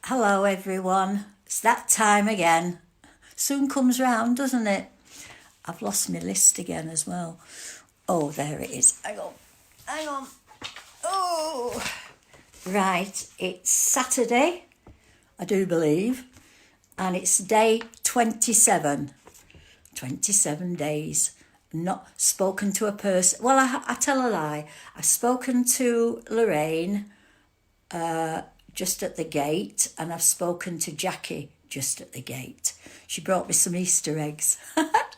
Hello everyone, it's that time again. Soon comes round, doesn't it? I've lost my list again as well. Oh, there it is. Hang on. Oh, right, it's Saturday, I do believe, and it's day 27. 27 days. Not spoken to a person. Well, I tell a lie. I've spoken to Lorraine just at the gate, and I've spoken to Jackie just at the gate. She brought me some Easter eggs.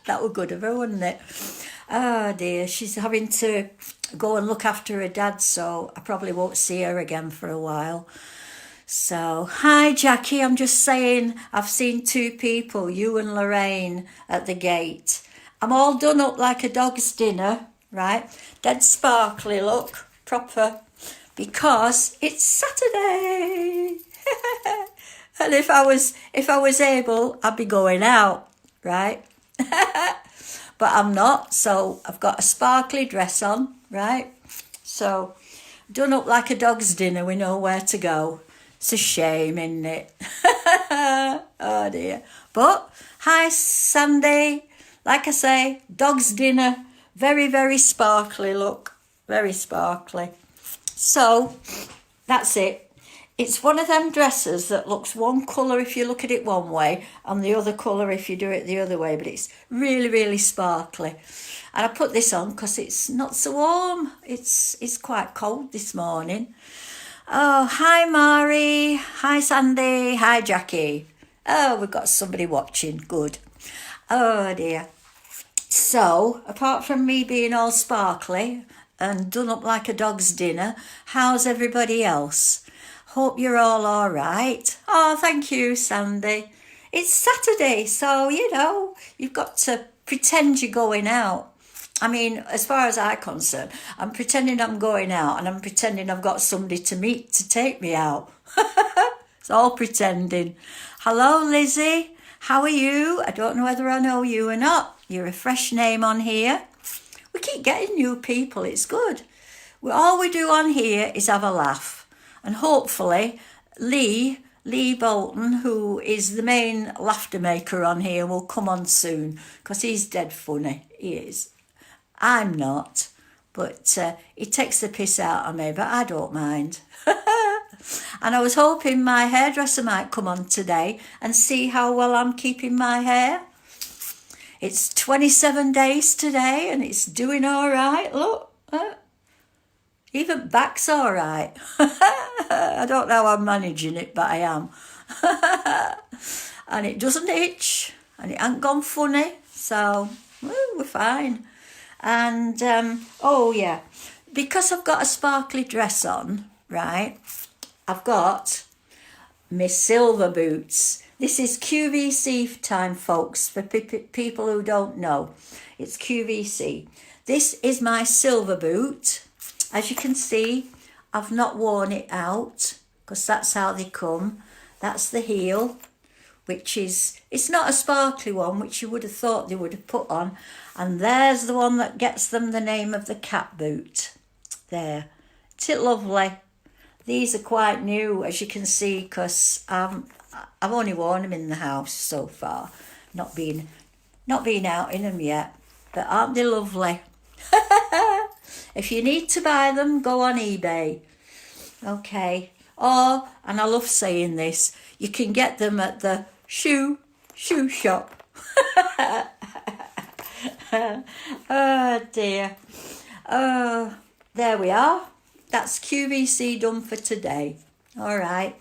That were good of her, wasn't it? Oh dear, she's having to go and look after her dad, so I probably won't see her again for a while. So, hi Jackie, I'm just saying I've seen two people, you and Lorraine, at the gate. I'm all done up like a dog's dinner, right? Dead sparkly, look, proper, because it's Saturday. And if I was able, I'd be going out, right? But I'm not, so I've got a sparkly dress on, right? So, done up like a dog's dinner, we know where to go. It's a shame, isn't it? Oh dear. But, hi Sandy. Like I say, dog's dinner. Very, very sparkly, look. Very sparkly. So, that's it. It's one of them dresses that looks one colour if you look at it one way and the other colour if you do it the other way, but it's really, really sparkly. And I put this on because it's not so warm. It's quite cold this morning. Oh, hi Mari. Hi Sandy. Hi Jackie. Oh, we've got somebody watching. Good. Oh dear. So, apart from me being all sparkly and done up like a dog's dinner, how's everybody else? Hope you're all right. Oh, thank you, Sandy. It's Saturday, so, you've got to pretend you're going out. I mean, as far as I'm concerned, I'm pretending I'm going out and I'm pretending I've got somebody to meet to take me out. It's all pretending. Hello, Lizzie. How are you? I don't know whether I know you or not. You're a fresh name on here. We keep getting new people. It's good. All we do on here is have a laugh. And hopefully, Lee Bolton, who is the main laughter maker on here, will come on soon because he's dead funny. He is. I'm not, but he takes the piss out of me, but I don't mind. And I was hoping my hairdresser might come on today and see how well I'm keeping my hair. It's 27 days today and it's doing all right, look. Even back's all right. I don't know how I'm managing it, but I am. And it doesn't itch and it ain't gone funny, so we're fine. And, oh yeah, because I've got a sparkly dress on, right, I've got my silver boots. This is QVC time, folks, for people who don't know. It's QVC. This is my silver boot. As you can see, I've not worn it out because that's how they come. That's the heel, which is, it's not a sparkly one, which you would have thought they would have put on. And there's the one that gets them the name of the cat boot. There. Isn't it lovely? These are quite new, as you can see, because I've only worn them in the house so far. Not been out in them yet. But aren't they lovely? If you need to buy them, go on eBay. Okay. Or, and I love saying this, you can get them at the shoe shop. Oh dear. Oh, there we are. That's QVC done for today. All right.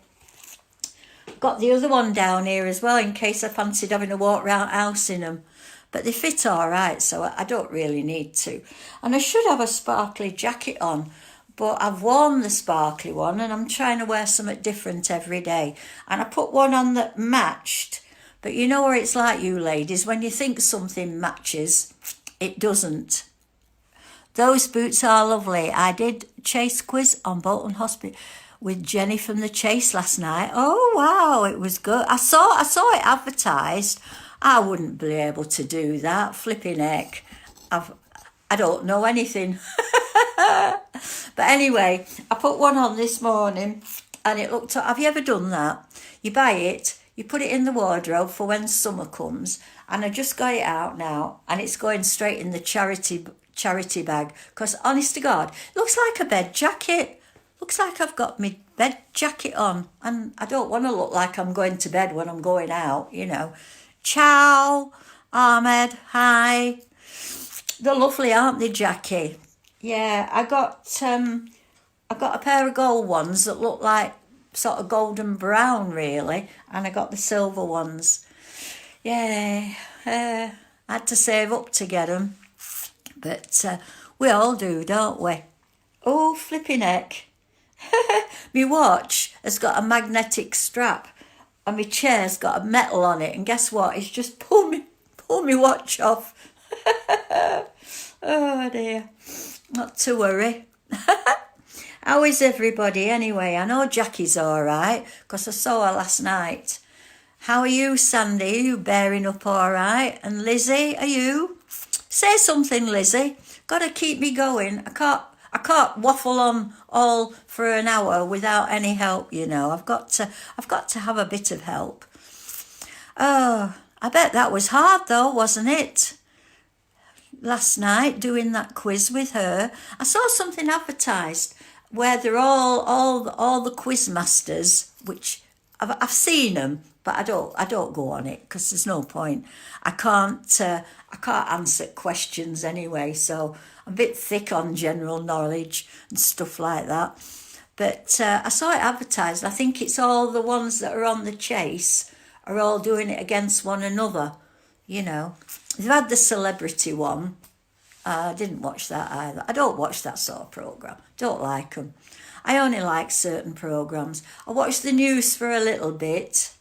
Got the other one down here as well in case I fancied having a walk round house in them. But they fit all right, so I don't really need to. And I should have a sparkly jacket on, but I've worn the sparkly one and I'm trying to wear something different every day. And I put one on that matched, but you know where it's like, you ladies, when you think something matches, it doesn't. Those boots are lovely. I did Chase quiz on Bolton Hospital with Jenny from the Chase last night. Oh, wow, it was good. I saw it advertised. I wouldn't be able to do that. Flipping heck. I don't know anything. But anyway, I put one on this morning and it looked, have you ever done that? You buy it, you put it in the wardrobe for when summer comes, and I just got it out now and it's going straight in the charity bag, because honest to God, it looks like a bed jacket. Looks like I've got my bed jacket on, and I don't want to look like I'm going to bed when I'm going out, you know. Ciao, Ahmed, hi. They're lovely, aren't they, Jackie? Yeah, I got a pair of gold ones that look like sort of golden brown, really, and I got the silver ones. Yeah, I had to save up to get them, but we all do, don't we? Oh, flipping heck. My watch has got a magnetic strap and my chair's got a metal on it, and guess what? It's just pulled me watch off. Oh dear. Not to worry. How is everybody anyway? I know Jackie's alright, because I saw her last night. How are you, Sandy? Are you bearing up alright? And Lizzie, are you? Say something, Lizzie. Gotta keep me going. I can't waffle on all for an hour without any help, you know. I've got to have a bit of help. Oh, I bet that was hard though, wasn't it? Last night doing that quiz with her. I saw something advertised where they're all the quiz masters, which I've seen them, but I don't go on it because there's no point. I can't answer questions anyway, so I'm a bit thick on general knowledge and stuff like that. But I saw it advertised. I think it's all the ones that are on the chase are all doing it against one another, you know. They've had the celebrity one. I didn't watch that either. I don't watch that sort of programme. Don't like them. I only like certain programmes. I watch the news for a little bit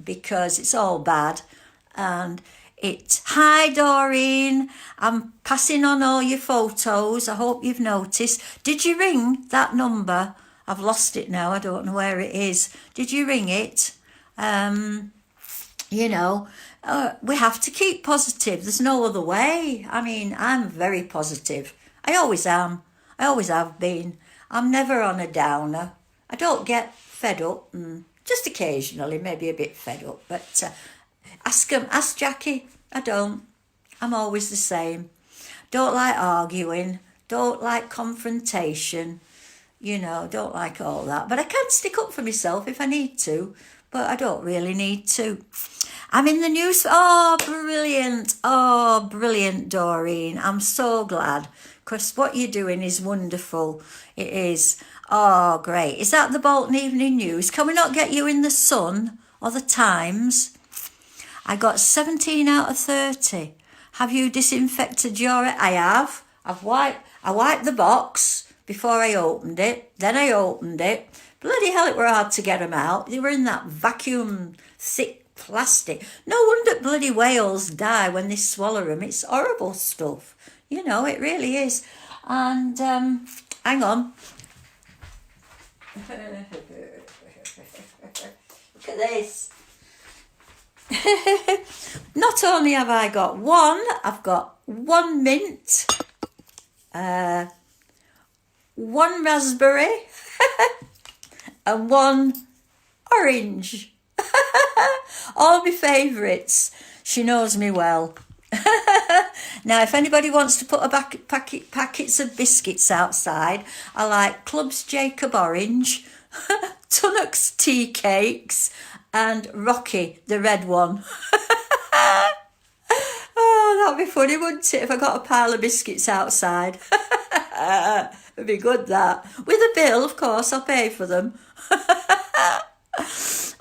because it's all bad. And hi Doreen, I'm passing on all your photos. I hope you've noticed. Did you ring that number? I've lost it now. I don't know where it is. Did you ring it? You know, we have to keep positive. There's no other way. I mean, I'm very positive. I always am. I always have been. I'm never on a downer. I don't get fed up, and just occasionally, maybe a bit fed up. But ask Jackie. I don't. I'm always the same. Don't like arguing. Don't like confrontation. You know, don't like all that. But I can stick up for myself if I need to. But I don't really need to. I'm in the news. Oh, brilliant. Oh, brilliant, Doreen. I'm so glad. Because what you're doing is wonderful. It is. Oh, great. Is that the Bolton Evening News? Can we not get you in the Sun or the Times? I got 17 out of 30. Have you disinfected your... I have. I wiped the box before I opened it. Then I opened it. Bloody hell, it were hard to get them out. They were in that vacuum thick plastic. No wonder bloody whales die when they swallow them. It's horrible stuff. You know, it really is. And hang on. Look at this. Not only have I got one, I've got one mint, one raspberry, and one orange. All my favourites. She knows me well. Now, if anybody wants to put a packets of biscuits outside, I like Club's Jacob Orange, Tunnock's Tea Cakes, and Rocky, the red one. Oh, that'd be funny, wouldn't it, if I got a pile of biscuits outside? It'd be good, that. With a bill, of course, I'll pay for them.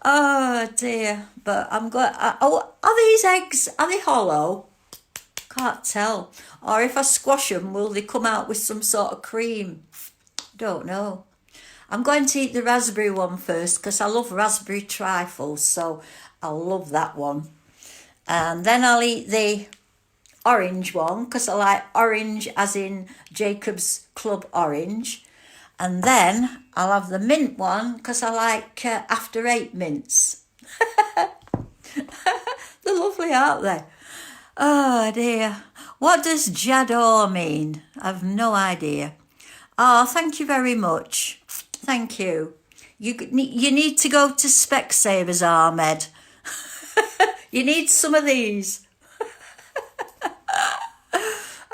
Oh, dear. But I'm going... are these eggs, are they hollow? Can't tell. Or if I squash them, will they come out with some sort of cream? Don't know. I'm going to eat the raspberry one first because I love raspberry trifles, so I'll love that one. And then I'll eat the orange one because I like orange as in Jacob's Club Orange. And then I'll have the mint one because I like After Eight mints. They're lovely, aren't they? Oh dear. What does Jador mean? I've no idea. Oh, thank you very much. Thank you. You need to go to Specsavers, Ahmed. You need some of these.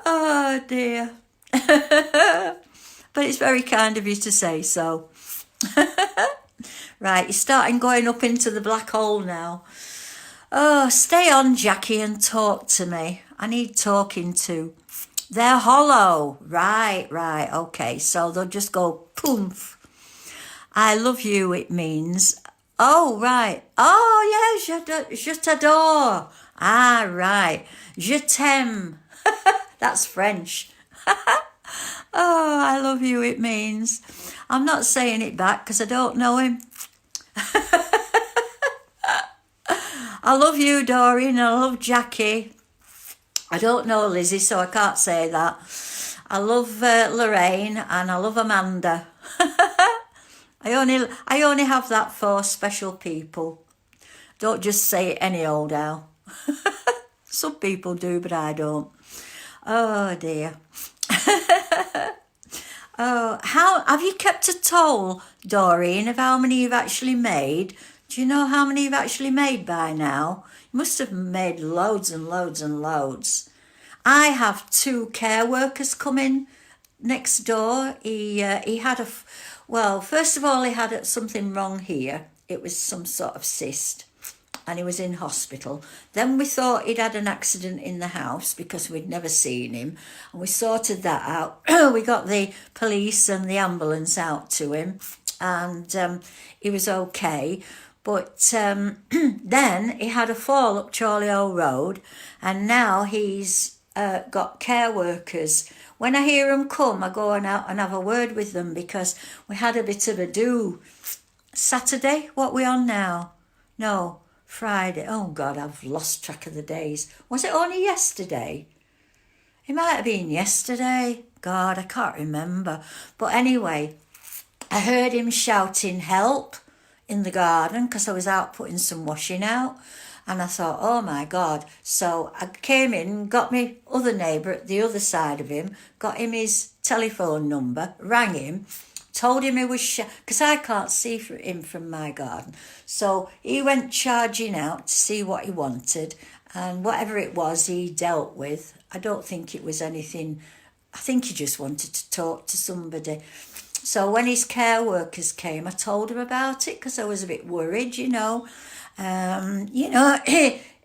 Oh dear. But it's very kind of you to say so. Right, you're starting going up into the black hole now. Oh, stay on, Jackie, and talk to me. I need talking to. They're hollow. Right, okay. So they'll just go poof. I love you, it means. Oh, right. Oh, yeah, je t'adore. Ah, right. Je t'aime. That's French. Oh, I love you, it means. I'm not saying it back because I don't know him. I love you, Doreen. I love Jackie. I don't know Lizzie, so I can't say that. I love Lorraine and I love Amanda. I only have that for special people. Don't just say it any old how. Some people do, but I don't. Oh dear. Oh, how have you kept a toll, Doreen, of how many you've actually made? Do you know how many you've actually made by now? You must have made loads and loads and loads. I have 2 care workers coming next door. He had well, first of all, he had something wrong here. It was some sort of cyst, and he was in hospital. Then we thought he'd had an accident in the house because we'd never seen him, and we sorted that out. We got the police and the ambulance out to him, and he was okay. But then he had a fall up Charlie Hole Road, and now he's got care workers. When I hear them come, I go out and have a word with them because we had a bit of a do. Saturday, what we on now? No, Friday. Oh God, I've lost track of the days. Was it only yesterday? It might have been yesterday. God, I can't remember. But anyway, I heard him shouting help in the garden because I was out putting some washing out. And I thought, oh my God. So I came in, got my other neighbour at the other side of him, got him his telephone number, rang him, told him he was, because I can't see him from my garden. So he went charging out to see what he wanted, and whatever it was he dealt with. I don't think it was anything, I think he just wanted to talk to somebody. So when his care workers came, I told him about it because I was a bit worried, you know.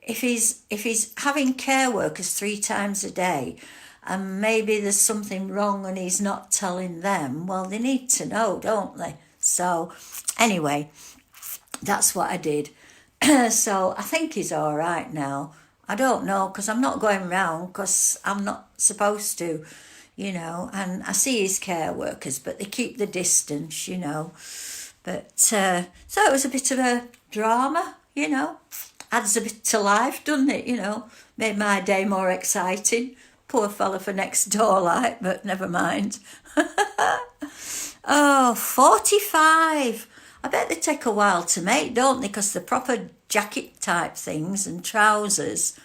If he's having care workers 3 times a day, and maybe there's something wrong and he's not telling them, well, they need to know, don't they? So anyway, that's what I did. So I think he's all right now. I don't know because I'm not going round because I'm not supposed to, you know, and I see his care workers, but they keep the distance, you know. But so it was a bit of a drama, you know. Adds a bit to life, doesn't it, you know. Made my day more exciting. Poor fella for next door, like, but never mind. Oh, 45. I bet they take a while to make, don't they? Because they're proper jacket type things and trousers,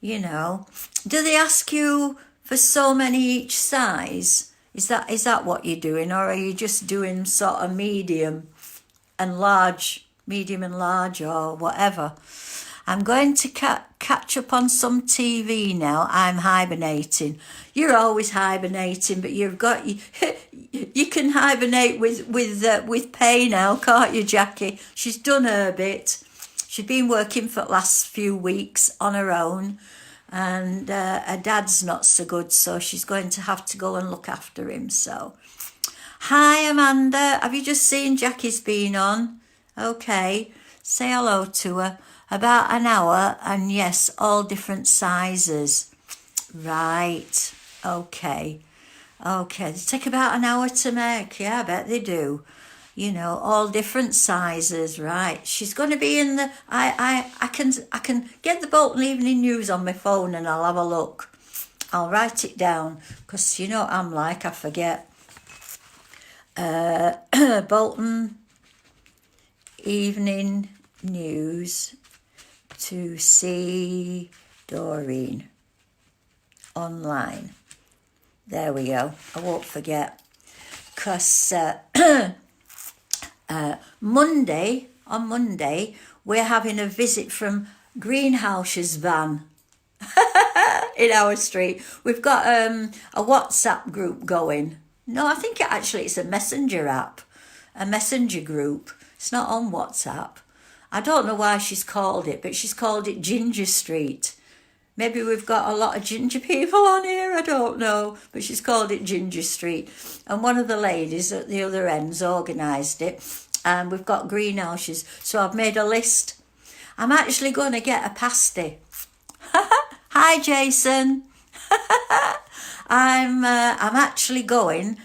you know. Do they ask you for so many each size? Is that what you're doing, or are you just doing sort of medium and large, or whatever? I'm going to catch up on some TV now. I'm hibernating. You're always hibernating, but you can hibernate with pay now, can't you, Jackie? She's done her bit. She's been working for the last few weeks on her own, and her dad's not so good, so she's going to have to go and look after him. So, hi Amanda, have you just seen Jackie's been on? Okay, say hello to her. About an hour, and yes, all different sizes. Right, okay. They take about an hour to make. Yeah, I bet they do. You know, all different sizes. Right, she's going to be in the. I can get the Bolton Evening News on my phone, and I'll have a look. I'll write it down because you know what I'm like. I forget. Bolton Evening News to see Doreen online. There we go. I won't forget. because on Monday, we're having a visit from Greenhouse's van in our street. We've got a WhatsApp group going. No, I think it's a messenger app, a messenger group. It's not on WhatsApp. I don't know why she's called it, but she's called it Ginger Street. Maybe we've got a lot of ginger people on here, I don't know. But she's called it Ginger Street. And one of the ladies at the other end's organised it. And we've got greenhouses. So I've made a list. I'm actually going to get a pasty. Hi, Jason. I'm actually going,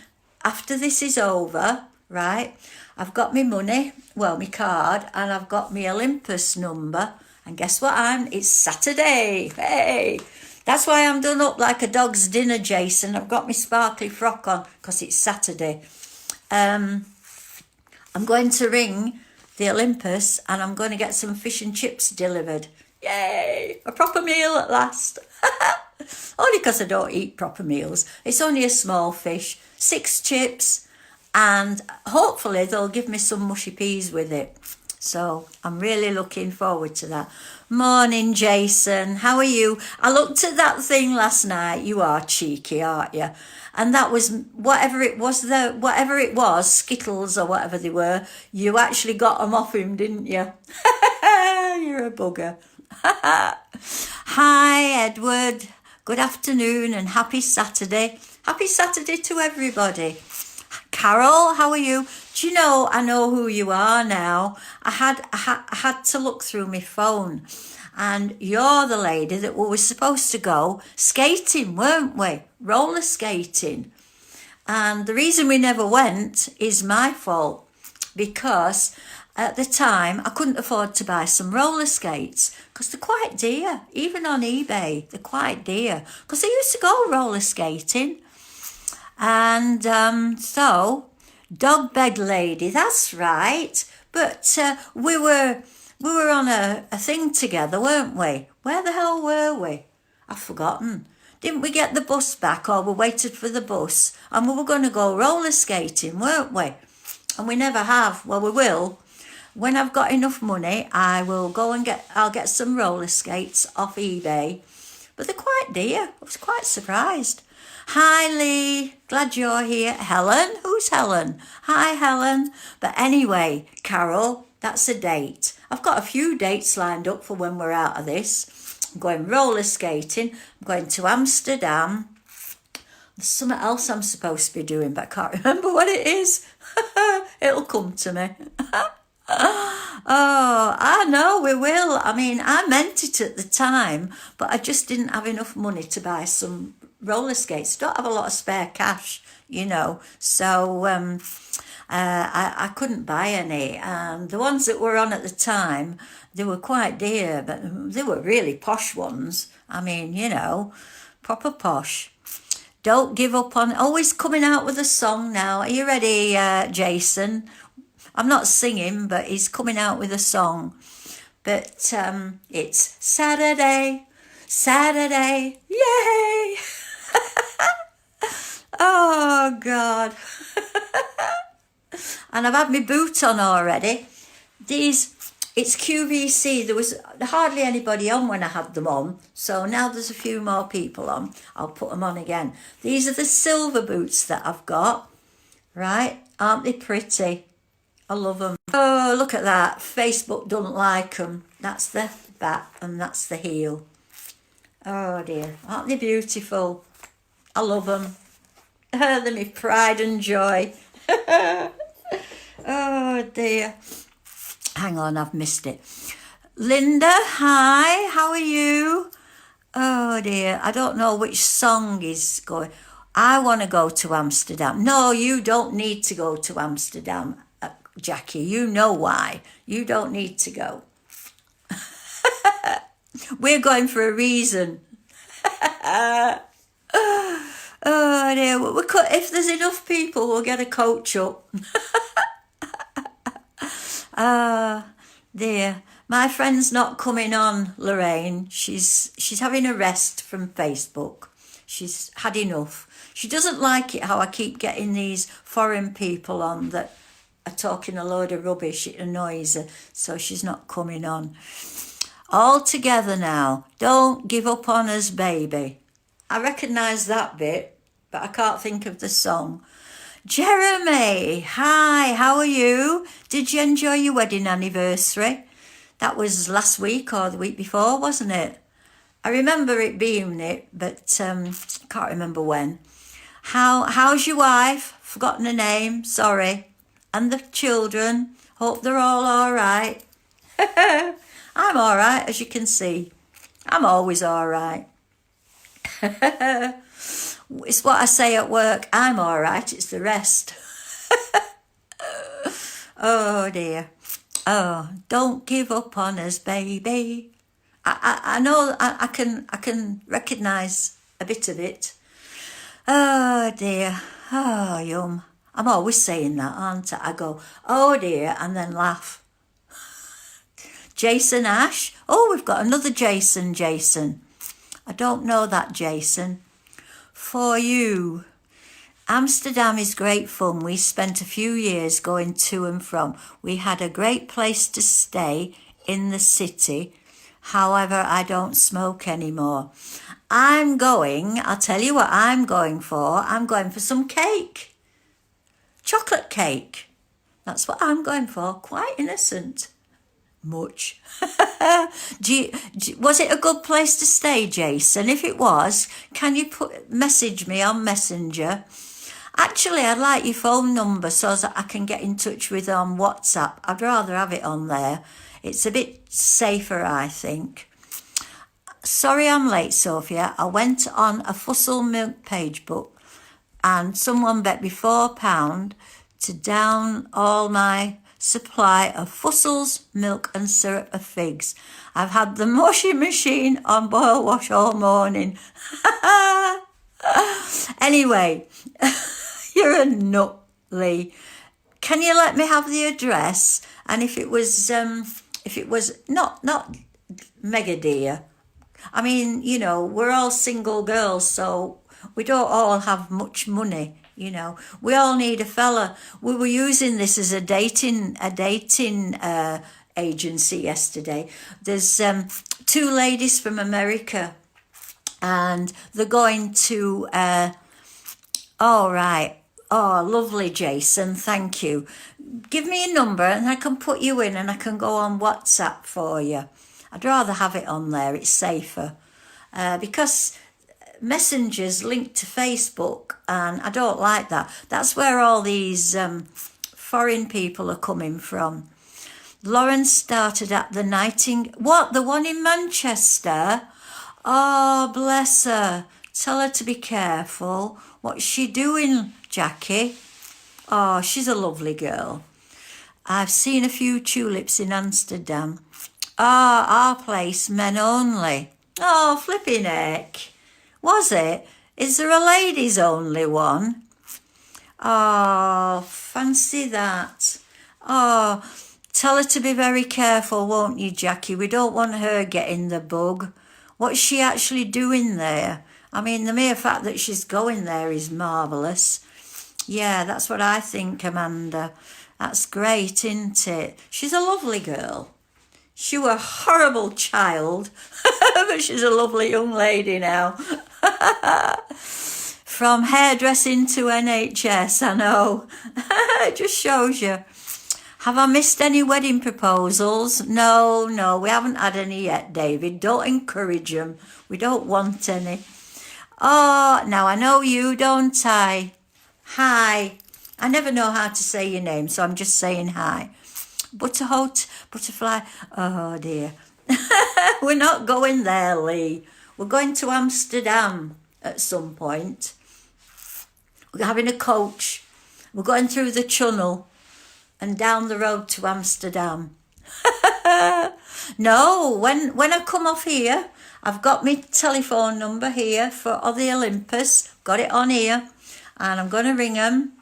after this is over, right? I've got my money, my card, and I've got my Olympus number. And guess what, it's Saturday. Hey, that's why I'm done up like a dog's dinner, Jason. I've got my sparkly frock on because it's Saturday. I'm going to ring the Olympus and I'm going to get some fish and chips delivered. Yay, a proper meal at last. Only because I don't eat proper meals. It's only a small fish, 6 chips, and hopefully they'll give me some mushy peas with it. So I'm really looking forward to that. Morning, Jason. How are you? I looked at that thing last night. You are cheeky, aren't you? And that was whatever it was, Skittles or whatever they were. You actually got them off him, didn't you? You're a bugger. Hi, Edward. Good afternoon and happy Saturday. Happy Saturday to everybody. Carol, how are you? Do you know, I know who you are now. I had to look through my phone, and you're the lady that we were supposed to go skating, weren't we? Roller skating. And the reason we never went is my fault, because at the time I couldn't afford to buy some roller skates because they're quite dear. Even on eBay, they're quite dear because I used to go roller skating. And so, dog bed lady, that's right. But we were on a thing together, weren't we? Where the hell were we? I've forgotten. Didn't we get the bus back, or we waited for the bus? And we were going to go roller skating, weren't we? And we never have. Well, we will. When I've got enough money, I will go and I'll get some roller skates off eBay. But they're quite dear. I was quite surprised. Hi, Lee. Glad you're here. Helen? Who's Helen? Hi, Helen. But anyway, Carol, that's a date. I've got a few dates lined up for when we're out of this. I'm going roller skating. I'm going to Amsterdam. There's something else I'm supposed to be doing, but I can't remember what it is. It'll come to me. Oh, I know we will. I mean, I meant it at the time, but I just didn't have enough money to buy some roller skates. Don't have a lot of spare cash, so I couldn't buy any. And the ones that were on at the time, they were quite dear, but they were really posh ones. I mean, proper posh. Don't give up on, always coming out with a song now. Are you ready, Jason? I'm not singing, but he's coming out with a song. But it's Saturday, yay! Oh, God. And I've had my boot on already. It's QVC. There was hardly anybody on when I had them on. So now there's a few more people on. I'll put them on again. These are the silver boots that I've got. Right? Aren't they pretty? I love them. Oh, look at that. Facebook doesn't like them. That's the back and that's the heel. Oh, dear. Aren't they beautiful? I love them. They're my pride and joy. Oh, dear. Hang on, I've missed it. Linda, hi. How are you? Oh, dear. I don't know which song is going. I want to go to Amsterdam. No, you don't need to go to Amsterdam. Jackie, you know why. You don't need to go. We're going for a reason. Oh dear, if there's enough people, we'll get a coach up. Dear, my friend's not coming on, Lorraine. She's having a rest from Facebook. She's had enough. She doesn't like it how I keep getting these foreign people on that are talking a load of rubbish. It annoys her, so she's not coming on. All together now. Don't give up on us, baby. I recognise that bit, but I can't think of the song. Jeremy, hi, how are you? Did you enjoy your wedding anniversary? That was last week or the week before, wasn't it? I remember it being it, but can't remember when. How's your wife? Forgotten her name, sorry. And the children? Hope they're all right. I'm all right, as you can see. I'm always all right. It's what I say at work. I'm all right, it's the rest. Oh, dear. Oh, don't give up on us, baby. I know I can recognise a bit of it. Oh, dear. Oh, yum. I'm always saying that, aren't I? I go, oh, dear, and then laugh. Jason Ash. Oh, we've got another Jason. I don't know that Jason. For you. Amsterdam is great fun. We spent a few years going to and from. We had a great place to stay in the city. However, I don't smoke anymore. I'll tell you what I'm going for. I'm going for some cake. Chocolate cake. That's what I'm going for. Quite innocent. Much. Was it a good place to stay, Jason? If it was, can you message me on Messenger? Actually, I'd like your phone number so that I can get in touch with you on WhatsApp. I'd rather have it on there. It's a bit safer, I think. Sorry I'm late, Sophia. I went on a Fussell milk page book and someone bet me £4 to down all my supply of Fussell's milk and syrup of figs. I've had the washing machine on boil wash all morning. Anyway, you're a nut, Lee. Can you let me have the address? And if it was not mega dear, I mean, you know, we're all single girls, so we don't all have much money. You know, we all need a fella. We were using this as a dating agency yesterday. There's two ladies from America, and they're going to. All right. Oh, lovely, Jason. Thank you. Give me a number, and I can put you in, and I can go on WhatsApp for you. I'd rather have it on there. It's safer because Messenger's linked to Facebook, and I don't like that. That's where all these foreign people are coming from. Lauren started at the What? The one in Manchester? Oh, bless her. Tell her to be careful. What's she doing, Jackie? Oh, she's a lovely girl. I've seen a few tulips in Amsterdam. Our place, men only. Oh, flipping heck. Was it? Is there a ladies only one? Oh, fancy that. Oh, tell her to be very careful, won't you, Jackie? We don't want her getting the bug. What's she actually doing there? I mean, the mere fact that she's going there is marvellous. Yeah, that's what I think, Amanda. That's great, isn't it? She's a lovely girl. She was a horrible child, but she's a lovely young lady now. From hairdressing to NHS, I know. It just shows you. Have I missed any wedding proposals? No, we haven't had any yet, David. Don't encourage them. We don't want any. Oh, now I know you, don't I? Hi. I never know how to say your name, so I'm just saying hi. Butterfly. Oh, dear. We're not going there, Lee. We're going to Amsterdam at some point. We're having a coach. We're going through the tunnel and down the road to Amsterdam. No, when I come off here, I've got my telephone number here for the Olympus. Got it on here. And I'm going to ring them.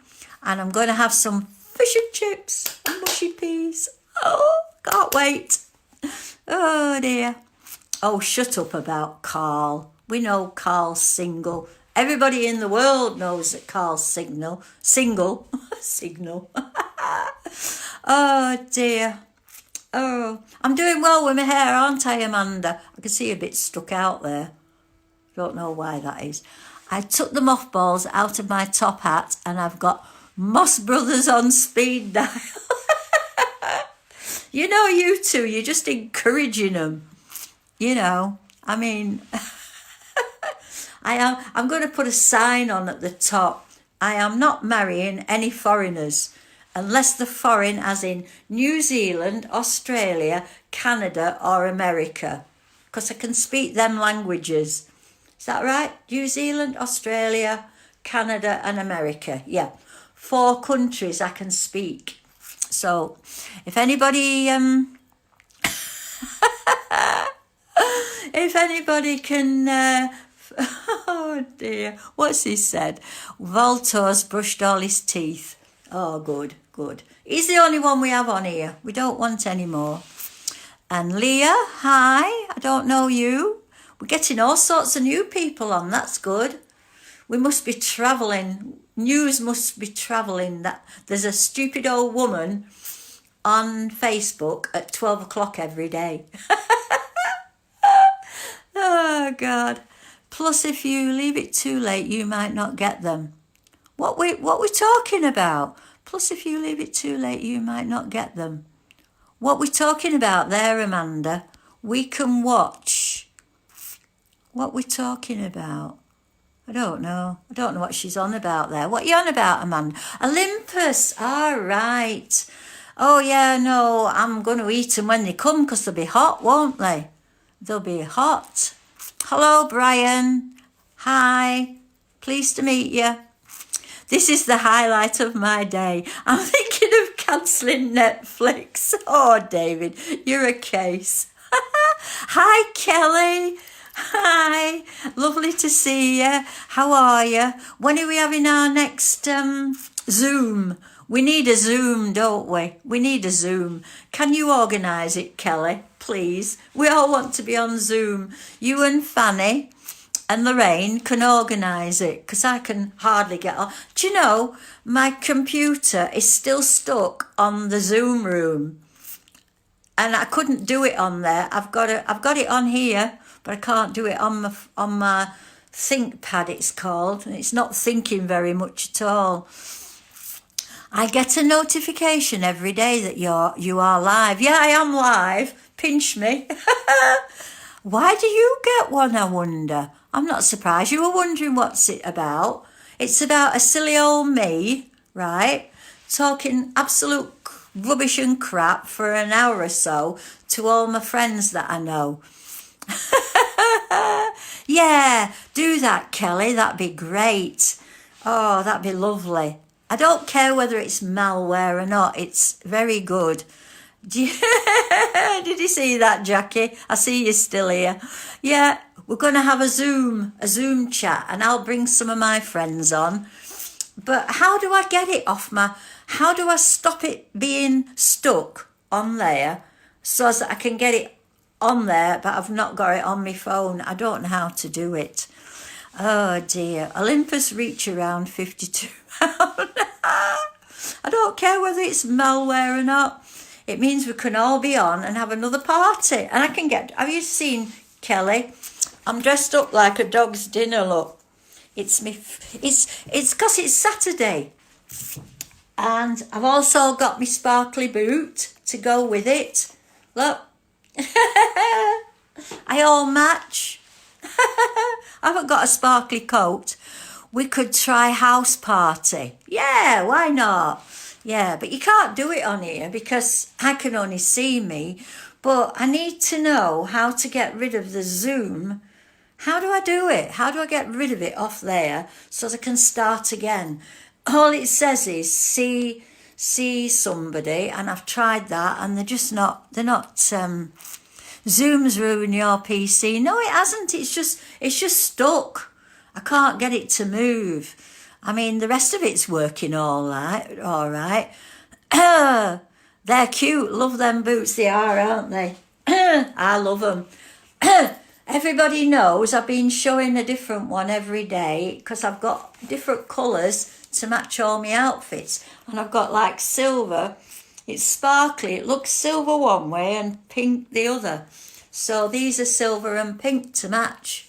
And I'm going to have some fish and chips and mushy peas. Oh, can't wait. Oh, dear. Oh, shut up about Carl. We know Carl's single. Everybody in the world knows that Carl's single. Signal. Oh dear. Oh, I'm doing well with my hair, aren't I, Amanda? I can see a bit stuck out there. Don't know why that is. I took the mothballs out of my top hat and I've got Moss Brothers on speed dial. You know, you two, you're just encouraging them. You know, I mean, I'm going to put a sign on at the top. I am not marrying any foreigners. Unless the foreign as in New Zealand, Australia, Canada or America. Because I can speak them languages. Is that right? New Zealand, Australia, Canada and America. Yeah, 4 countries I can speak. So if anybody if anybody can oh dear, what's he said? Voltaire's brushed all his teeth. Oh, good. He's the only one we have on here. We don't want any more. And Leah, hi. I don't know you. We're getting all sorts of new people on. That's good. We must be travelling. News must be travelling. That there's a stupid old woman on Facebook at 12 o'clock every day. Oh, God. Plus, if you leave it too late, you might not get them. What we talking about? Plus, if you leave it too late, you might not get them. What we talking about there, Amanda? We can watch. What we talking about? I don't know. I don't know what she's on about there. What are you on about, Amanda? Olympus. All right. Oh, yeah, no, I'm going to eat them when they come because they'll be hot, won't they? They'll be hot. Hello, Brian. Hi. Pleased to meet you. This is the highlight of my day. I'm thinking of cancelling Netflix. Oh, David, you're a case. Hi, Kelly. Hi. Lovely to see you. How are you? When are we having our next Zoom? We need a Zoom, don't we? We need a Zoom. Can you organise it, Kelly? Please. We all want to be on Zoom. You and Fanny and Lorraine can organise it because I can hardly get on. Do you know, my computer is still stuck on the Zoom room and I couldn't do it on there. I've got it on here, but I can't do it on my ThinkPad, it's called, and it's not thinking very much at all. I get a notification every day that you are live. Yeah, I am live. Pinch me. Why do you get one, I wonder? I'm not surprised. You were wondering what's it about. It's about a silly old me, right? Talking absolute rubbish and crap for an hour or so to all my friends that I know. Yeah, do that, Kelly. That'd be great. Oh, that'd be lovely. I don't care whether it's malware or not. It's very good. Did you see that, Jackie? I see you still here. Yeah, we're going to have a Zoom chat, and I'll bring some of my friends on. But how do I get it off how do I stop it being stuck on there so that I can get it on there, but I've not got it on my phone? I don't know how to do it. Oh dear. Olympus reach around 52 pounds. I don't care whether it's malware or not. It means we can all be on and have another party. And I can have you seen Kelly? I'm dressed up like a dog's dinner, look. It's because it's Saturday. And I've also got my sparkly boot to go with it. Look. I all match. I haven't got a sparkly coat. We could try house party. Yeah, why not? Yeah, but you can't do it on here because I can only see me. But I need to know how to get rid of the Zoom. How do I do it? How do I get rid of it off there so that I can start again? All it says is see somebody, and I've tried that, and they're not. Zoom's ruined your PC. No, it hasn't. It's just stuck. I can't get it to move. I mean, the rest of it's working all right. They're cute. Love them boots. They are, aren't they? I love them. Everybody knows I've been showing a different one every day because I've got different colours to match all my outfits. And I've got like silver. It's sparkly. It looks silver one way and pink the other. So these are silver and pink to match.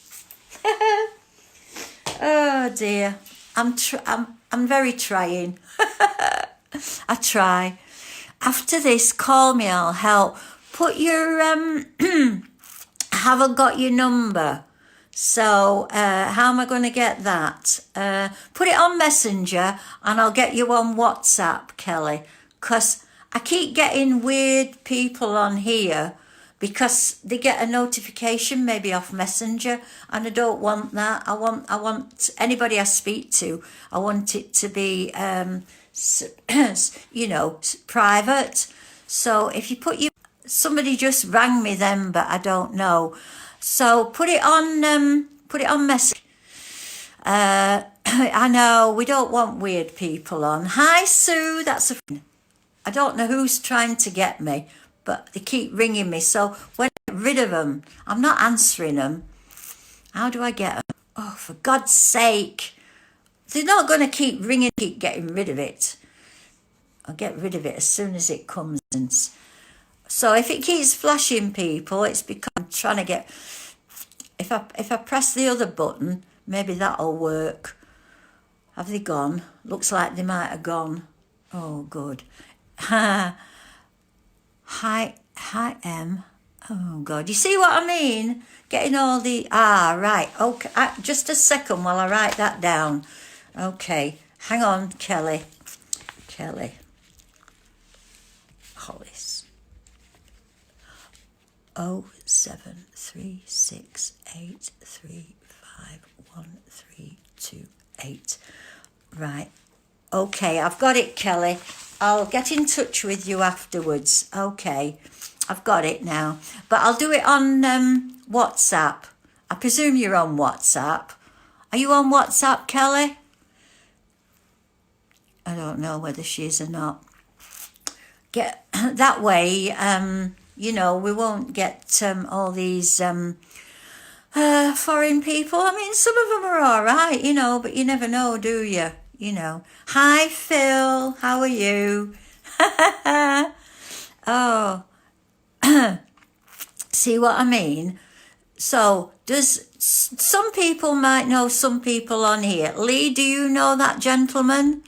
Oh dear. I'm very trying. I try. After this, call me, I'll help. Put your I haven't got your number. So how am I going to get that? Put it on Messenger and I'll get you on WhatsApp, Kelly. Because I keep getting weird people on here because they get a notification maybe off Messenger, and I don't want that. I want anybody I speak to, I want it to be private. So if you somebody just rang me then, but I don't know. So put it on Messenger. I know we don't want weird people on. Hi Sue, that's a friend. I don't know who's trying to get me, but they keep ringing me. So when I get rid of them, I'm not answering them. How do I get them? Oh, for God's sake. They're not going to keep ringing, keep getting rid of it. I'll get rid of it as soon as it comes. So if it keeps flashing people, it's because I'm trying to get... If I press the other button, maybe that'll work. Have they gone? Looks like they might have gone. Oh, good. Hi, M. Oh, God. You see what I mean? Getting all the... right. Okay. Just a second while I write that down. Okay. Hang on, Kelly. Hollis. 07368351328. Right. Okay, I've got it, Kelly. I'll get in touch with you afterwards. Okay, I've got it now. But I'll do it on WhatsApp. I presume you're on WhatsApp. Are you on WhatsApp, Kelly? I don't know whether she is or not. Get that way, we won't get all these foreign people. I mean, some of them are all right, but you never know, do you? Hi, Phil. How are you? Oh, see what I mean? So some people might know some people on here. Lee, do you know that gentleman?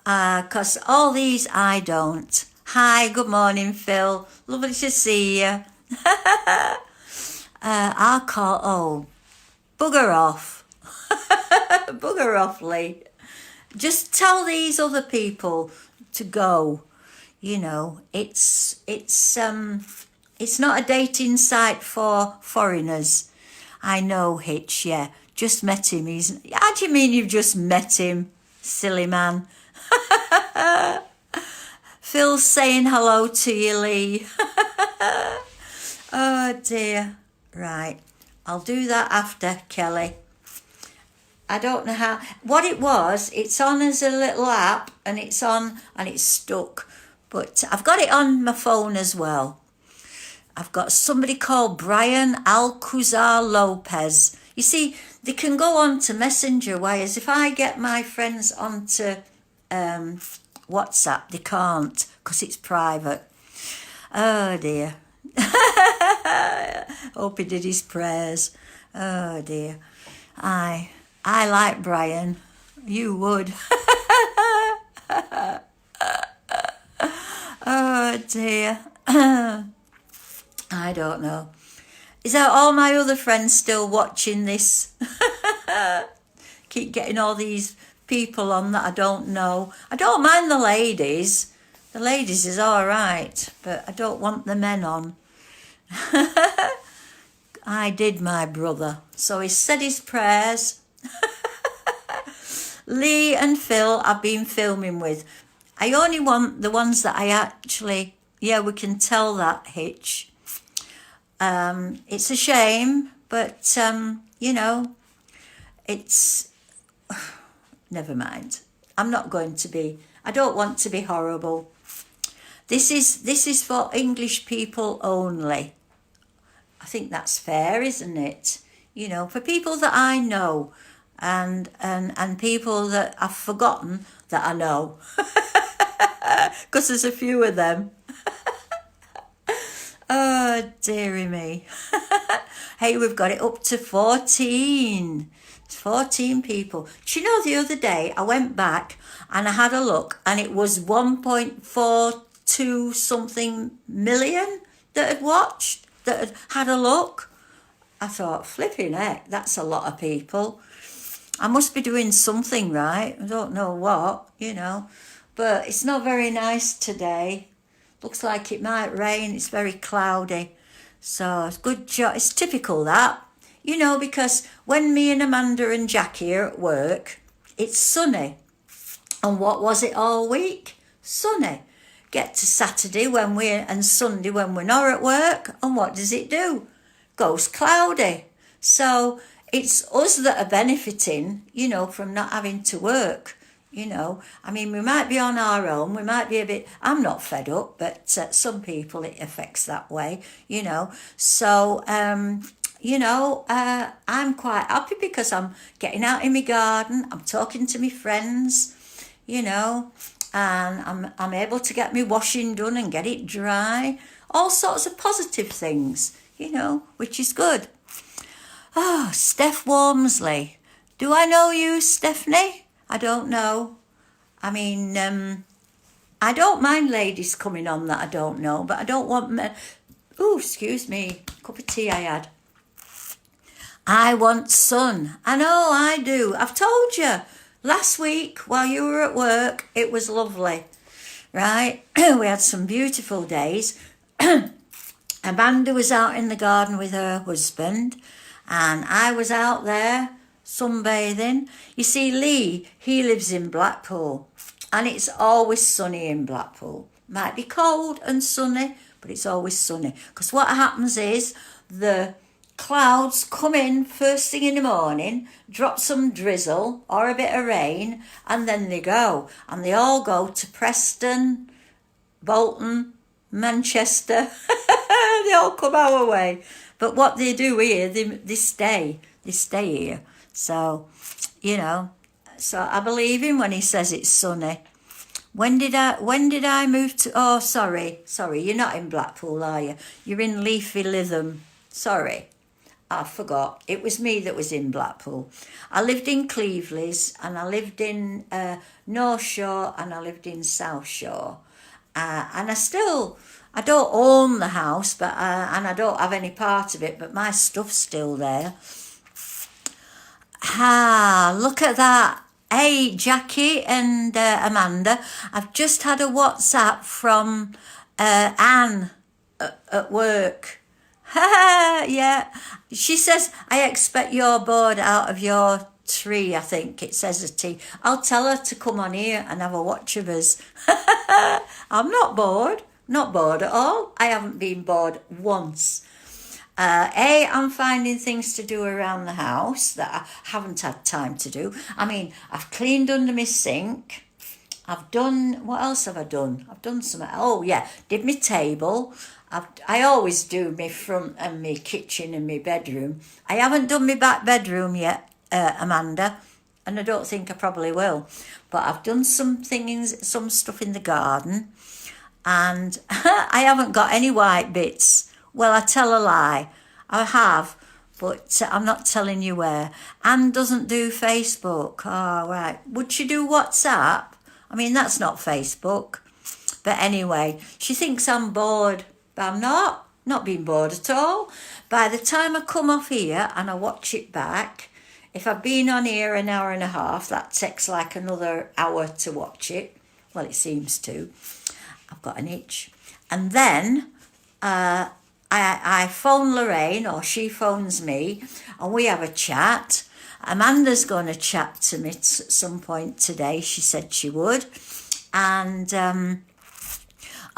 Because all these I don't. Hi, good morning, Phil. Lovely to see you. I'll call, bugger off. Bugger off, Lee. Just tell these other people to go. It's not a dating site for foreigners. I know Hitch, yeah. Just met him. How do you mean you've just met him, silly man? Phil's saying hello to you, Lee. Oh dear. Right. I'll do that after, Kelly. I don't know how... What it was, it's on as a little app and it's on and it's stuck. But I've got it on my phone as well. I've got somebody called Brian Alcuzar Lopez. You see, they can go on to Messenger, whereas if I get my friends onto WhatsApp, they can't because it's private. Oh dear. Hope he did his prayers. Oh dear. I like Brian. You would. Oh dear. I don't know. Is that all my other friends still watching this? Keep getting all these people on that I don't know. I don't mind the ladies. The ladies is all right, but I don't want the men on. I did, my brother. So he said his prayers. Lee and Phil I've been filming with. I only want the ones that I actually... Yeah, we can tell that, Hitch. It's a shame, but, it's... Never mind. I'm not going to be... I don't want to be horrible. This is for English people only. I think that's fair, isn't it? You know, for people that I know and people that I've forgotten that I know, because there's a few of them. Oh, dearie me. Hey, we've got it up to 14. 14 people. Do you know, the other day I went back and I had a look, and it was 1.42 something million that had watched, that had a look. I thought, flipping heck, that's a lot of people. I must be doing something right. I don't know what, you know. But it's not very nice today. Looks like it might rain. It's very cloudy. So it's good job. It's typical that, you know, because when me and Amanda and Jackie are at work, it's sunny. And what was it all week? Sunny. Get to Saturday and Sunday when we're not at work, and what does it do? Goes cloudy. So it's us that are benefiting, you know, from not having to work. You know, I mean, we might be on our own, we might be a bit, I'm not fed up, but some people it affects that way, you know. So, you know, I'm quite happy because I'm getting out in my garden, I'm talking to my friends, you know, and I'm able to get my washing done and get it dry. All sorts of positive things, you know, which is good. Oh, Steph Walmsley. Do I know you, Stephanie? I don't know. I mean, I don't mind ladies coming on that I don't know, but I don't want men. Oh, excuse me, cup of tea I had. I want sun. I know I do. I've told you. Last week, while you were at work, it was lovely, right? We had some beautiful days. Amanda was out in the garden with her husband, and I was out there sunbathing. You see, Lee, he lives in Blackpool, and it's always sunny in Blackpool. Might be cold and sunny, but it's always sunny. Because what happens is the clouds come in first thing in the morning, drop some drizzle or a bit of rain, and then they go. And they all go to Preston, Bolton, Manchester. They all come our way. But what they do here, they stay here. So, you know, so I believe him when he says it's sunny. When did I move to, oh, sorry, you're not in Blackpool, are you? You're in Leafy Lytham. Sorry, I forgot. It was me that was in Blackpool. I lived in Cleveleys, and I lived in North Shore, and I lived in South Shore. And I don't own the house, but and I don't have any part of it, but my stuff's still there. Look at that. Hey, Jackie and Amanda, I've just had a WhatsApp from Anne at work. Yeah. She says, I expect you're bored out of your tree, I think it says a T. I'll tell her to come on here and have a watch of us. I'm not bored. Not bored at all. I haven't been bored once. I'm finding things to do around the house that I haven't had time to do. I mean, I've cleaned under my sink. I've done, what else have I done? I've done some, oh yeah, did my table. I always do my front and my kitchen and my bedroom. I haven't done my back bedroom yet, Amanda, and I don't think I probably will. But I've done some stuff in the garden, and I haven't got any white bits. Well, I tell a lie. I have, but I'm not telling you where. Anne doesn't do Facebook. Oh, right. Would she do WhatsApp? I mean, that's not Facebook. But anyway, she thinks I'm bored. But I'm not being bored at all. By the time I come off here and I watch it back, if I've been on here an hour and a half, that takes like another hour to watch it. Well, it seems to. I've got an itch. And then I phone Lorraine, or she phones me, and we have a chat. Amanda's going to chat to me at some point today. She said she would. And,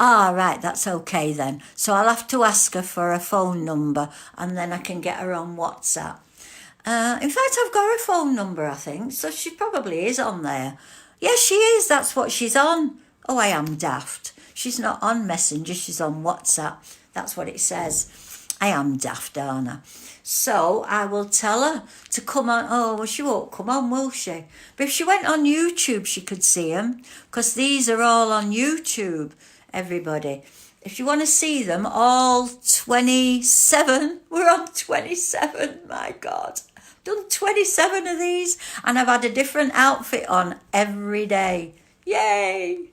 right, that's okay then. So I'll have to ask her for a phone number, and then I can get her on WhatsApp. In fact, I've got her phone number, I think, so she probably is on there. Yes, she is. That's what she's on. Oh, I am daft. She's not on Messenger. She's on WhatsApp. That's what it says. I am daft, aren't I? So I will tell her to come on. Oh, well, she won't come on, will she? But if she went on YouTube, she could see them, because these are all on YouTube, everybody. If you want to see them, all 27, we're on 27, my God. Done 27 of these, and I've had a different outfit on every day. Yay!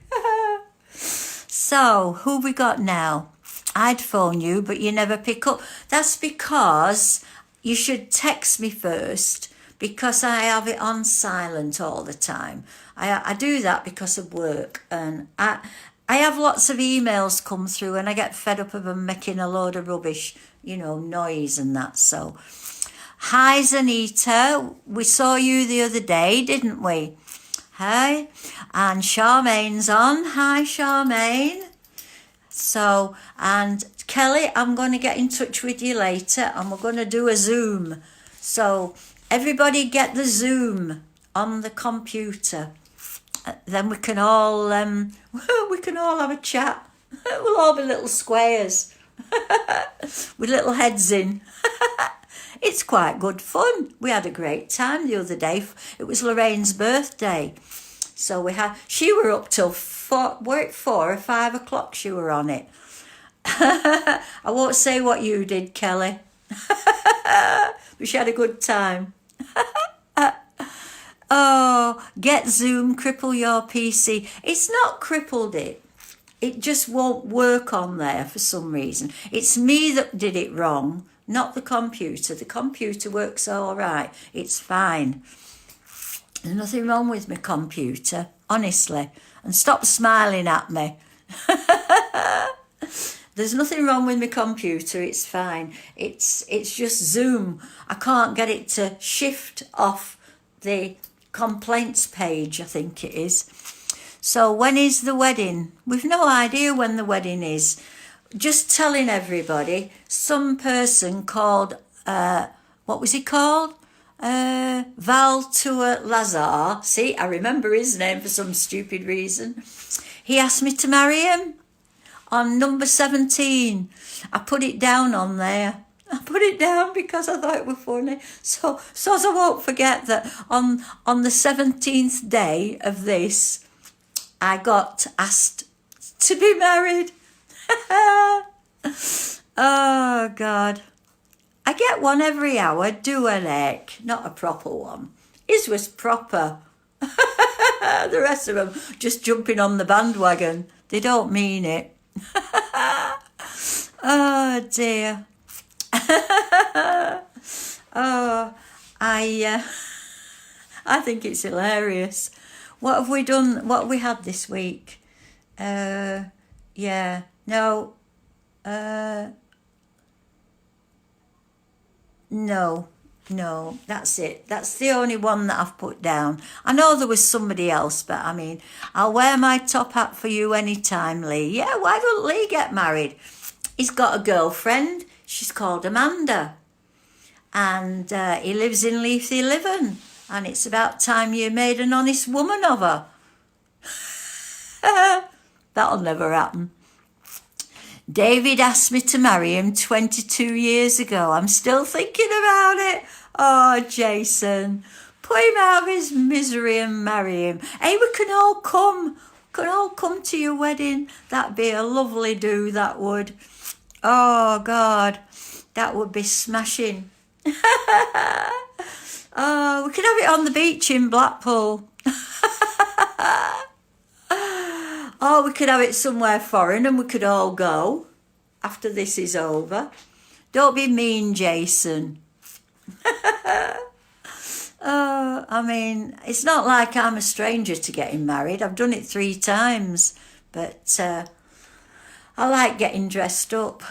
So, who we got now? I'd phone you, but you never pick up. That's because you should text me first, because I have it on silent all the time. I do that because of work, and I have lots of emails come through, and I get fed up of them making a load of rubbish, noise and that. So, hi Zanita, we saw you the other day, didn't we? Hi, and Charmaine's on. Hi Charmaine. So, and Kelly, I'm going to get in touch with you later, and we're going to do a Zoom. So everybody get the Zoom on the computer. Then we can all have a chat. We'll all be little squares with little heads in. It's quite good fun. We had a great time the other day. It was Lorraine's birthday. So she were up till 4 or 5 o'clock she were on it. I won't say what you did, Kelly. But she had a good time. Oh, get Zoom, cripple your PC. It's not crippled it. It just won't work on there for some reason. It's me that did it wrong, not the computer. The computer works all right. It's fine. There's nothing wrong with my computer, honestly. And stop smiling at me. There's nothing wrong with my computer. It's fine. It's just Zoom. I can't get it to shift off the complaints page, I think it is. So when is the wedding? We've no idea when the wedding is. Just telling everybody, some person called, what was he called? Valtour Lazar. See, I remember his name for some stupid reason. He asked me to marry him on number 17. I put it down on there. I put it down because I thought it was funny. So I won't forget that on the 17th day of this, I got asked to be married. Oh, God. I get one every hour, do an egg, not a proper one. His was proper. The rest of them just jumping on the bandwagon. They don't mean it. Oh, dear. Oh, I think it's hilarious. What have we done? What have we had this week? Yeah, no, no, that's it. That's the only one that I've put down. I know there was somebody else, but I mean, I'll wear my top hat for you anytime, Lee. Yeah, why don't Lee get married? He's got a girlfriend. She's called Amanda. And he lives in Leafy Living. And it's about time you made an honest woman of her. That'll never happen. David asked me to marry him 22 years ago. I'm still thinking about it. Oh, Jason, put him out of his misery and marry him. Hey, we can all come. We can all come to your wedding. That'd be a lovely do, that would. Oh, God, that would be smashing. Oh, we could have it on the beach in Blackpool. Oh, we could have it somewhere foreign and we could all go after this is over. Don't be mean, Jason. Oh, I mean, it's not like I'm a stranger to getting married. I've done it 3 times, but I like getting dressed up.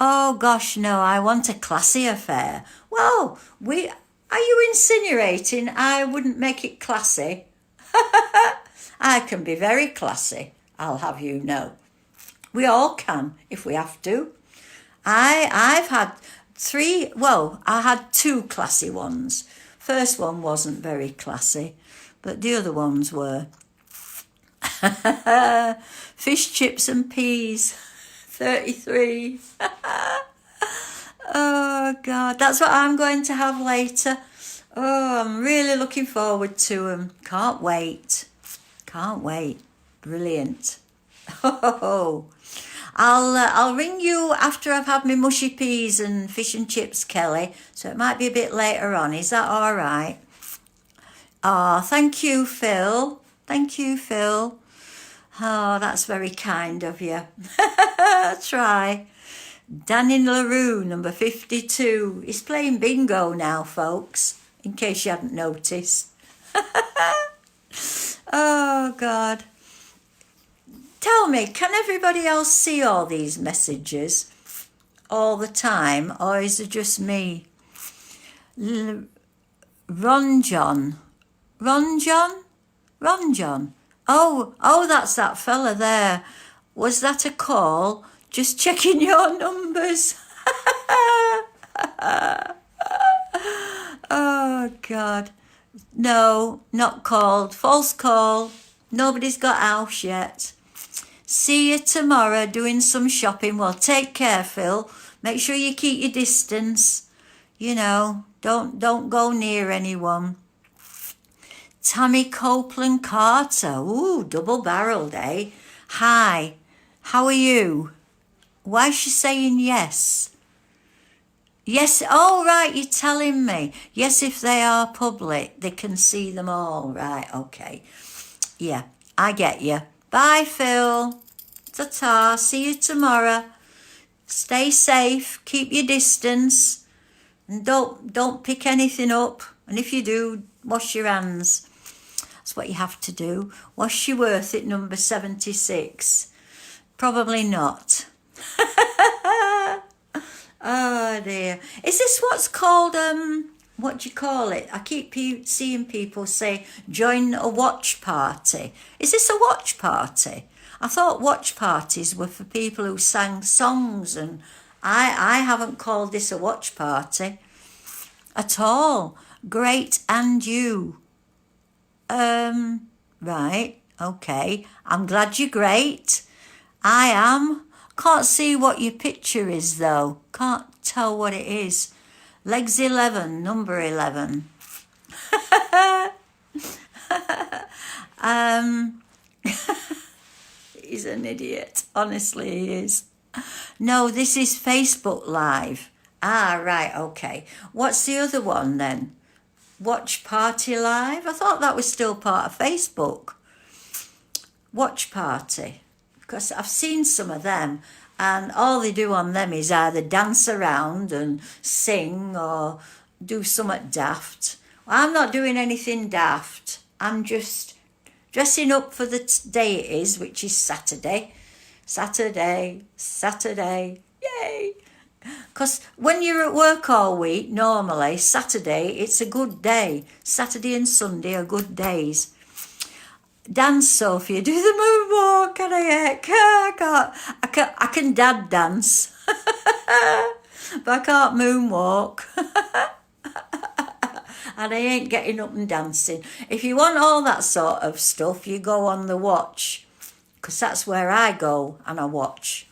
Oh, gosh, no, I want a classy affair. Well, are you insinuating I wouldn't make it classy? I can be very classy, I'll have you know. We all can, if we have to. I've had I had 2 classy ones. First one wasn't very classy, but the other ones were. Fish, chips and peas. 33. Oh, God. That's what I'm going to have later. Oh, I'm really looking forward to them. Can't wait. Can't wait. Brilliant. Oh, I'll ring you after I've had my mushy peas and fish and chips, Kelly. So it might be a bit later on. Is that all right? Oh, thank you, Phil. Thank you, Phil. Oh, that's very kind of you. Try. Danny LaRue, number 52. He's playing bingo now, folks, in case you hadn't noticed. Oh, God. Tell me, can everybody else see all these messages all the time, or is it just me? Ron John. Oh, that's that fella there. Was that a call? Just checking your numbers. Oh, God. No, not called. False call. Nobody's got house yet. See you tomorrow doing some shopping. Well, take care, Phil. Make sure you keep your distance. You know, don't go near anyone. Tammy Copeland Carter. Ooh, double-barreled, eh? Hi. How are you? Why is she saying yes? Yes, oh, right, you're telling me. Yes, if they are public, they can see them all. Right, okay. Yeah, I get you. Bye, Phil. Ta-ta. See you tomorrow. Stay safe. Keep your distance. And don't pick anything up. And if you do, wash your hands. That's what you have to do. Wash your worth at number 76. Probably not. Oh dear. Is this what's called, what do you call it? I keep seeing people say, join a watch party. Is this a watch party? I thought watch parties were for people who sang songs, and I haven't called this a watch party at all. Great, and you. Right, okay. I'm glad you're great. I am. Can't see what your picture is, though. Can't tell what it is. Legs 11, number 11. He's an idiot. Honestly, he is. No, this is Facebook Live. Ah, right, okay. What's the other one, then? Watch Party Live? I thought that was still part of Facebook. Watch Party. Because I've seen some of them, and all they do on them is either dance around and sing or do something daft. Well, I'm not doing anything daft. I'm just dressing up for the day it is, which is Saturday. Saturday. Yay! Because when you're at work all week, normally, Saturday, it's a good day. Saturday and Sunday are good days. Dance, Sophia. Do the moonwalk. Can I can dad dance, but I can't moonwalk. And I ain't getting up and dancing. If you want all that sort of stuff, you go on the watch, because that's where I go and I watch.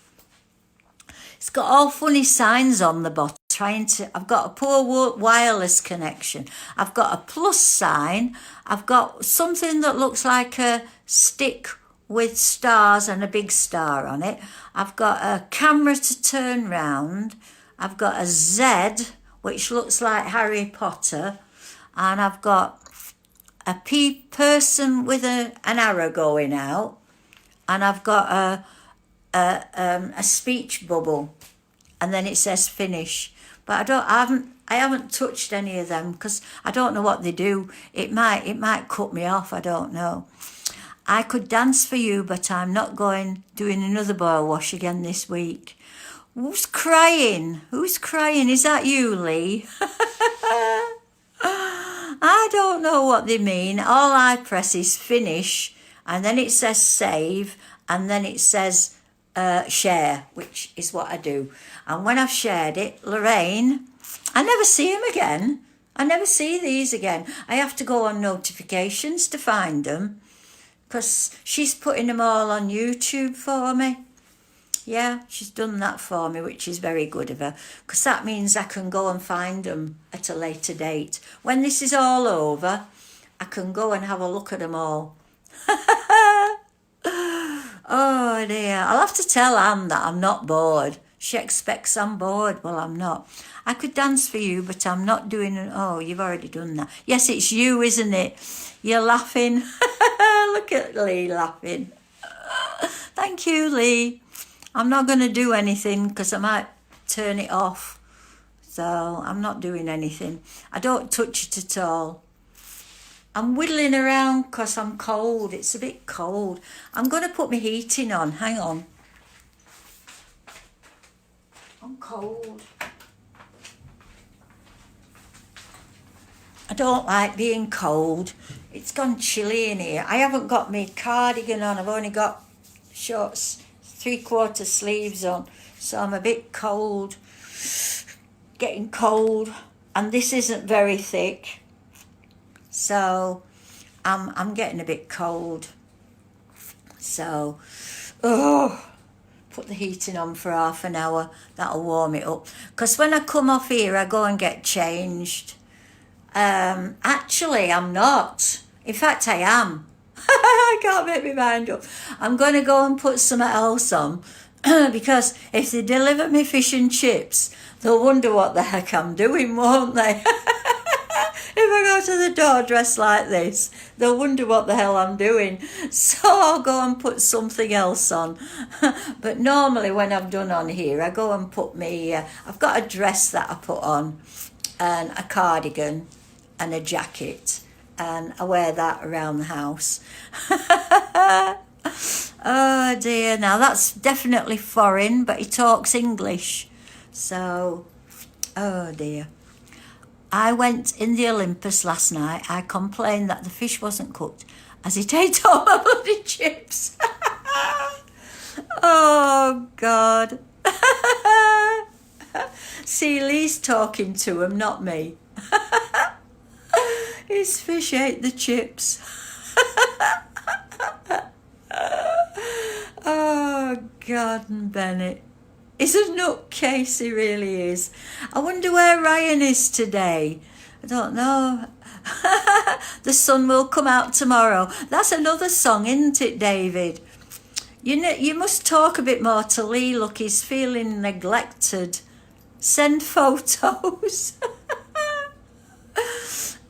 It's got all funny signs on the bottom. I've got a poor wireless connection. I've got a plus sign. I've got something that looks like a stick with stars and a big star on it. I've got a camera to turn round. I've got a Z, which looks like Harry Potter. And I've got a person with an arrow going out. And I've got a speech bubble. And then it says finish. But I haven't touched any of them because I don't know what they do. It might cut me off. I don't know. I could dance for you, but I'm not doing another boil wash again this week. Who's crying? Is that you, Lee? I don't know what they mean. All I press is finish, and then it says save, and then it says share, which is what I do. And when I've shared it, Lorraine, I never see him again. I never see these again. I have to go on notifications to find them. because she's putting them all on YouTube for me. Yeah, she's done that for me, which is very good of her, because that means I can go and find them at a later date. When this is all over, I can go and have a look at them all. Oh dear, I'll have to tell Anne that I'm not bored. She expects I'm bored. Well, I'm not. I could dance for you, but I'm not doing it. Oh, you've already done that. Yes, it's you, isn't it? You're laughing. Look at Lee laughing. Thank you, Lee. I'm not going to do anything because I might turn it off. So I'm not doing anything. I don't touch it at all. I'm whittling around because I'm cold. It's a bit cold. I'm going to put my heating on. Hang on. I'm cold. I don't like being cold. It's gone chilly in here. I haven't got my cardigan on. I've only got shorts, 3/4 sleeves on. So I'm a bit cold. Getting cold. And this isn't very thick. So I'm getting a bit cold. So, put the heating on for half an hour. That'll warm it up. Because when I come off here, I go and get changed. Actually, I'm not. In fact, I am. I can't make my mind up. I'm going to go and put something else on. Because if they deliver me fish and chips, they'll wonder what the heck I'm doing, won't they? If I go to the door dressed like this, they'll wonder what the hell I'm doing. So I'll go and put something else on. But normally when I'm done on here, I go and put me... I've got a dress that I put on, and a cardigan, and a jacket. And I wear that around the house. Oh dear, now that's definitely foreign, but he talks English. So, oh dear. I went in the Olympus last night. I complained that the fish wasn't cooked as it ate all my bloody chips. Oh, God. See, Lee's talking to him, not me. His fish ate the chips. Oh, Gordon Bennett. He's a nutcase, he really is. I wonder where Ryan is today. I don't know. The sun will come out tomorrow. That's another song, isn't it, David? You know, you must talk a bit more to Lee. Look, he's feeling neglected. Send photos.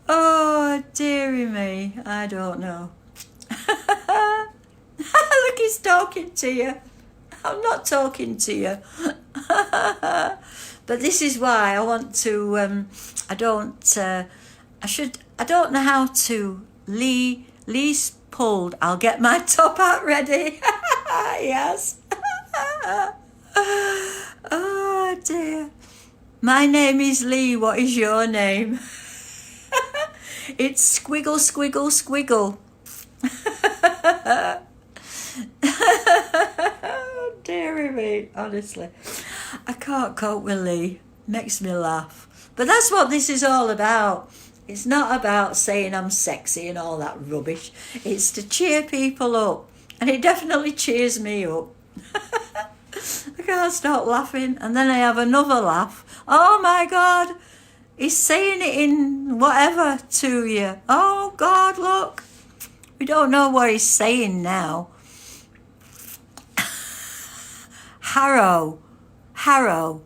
Oh, dearie me. I don't know. Look, he's talking to you. I'm not talking to you. But this is why I want to, I don't know how to, Lee's pulled. I'll get my top hat ready. Yes. Oh dear. My name is Lee. What is your name? It's Squiggle, Squiggle, Squiggle. Oh, dearie me, honestly. I can't cope with Lee. Makes me laugh. But that's what this is all about. It's not about saying I'm sexy and all that rubbish. It's to cheer people up. And it definitely cheers me up. I can't stop laughing. And then I have another laugh. Oh my God. He's saying it in whatever to you. Oh God, look. We don't know what he's saying now. Harrow. Harrow.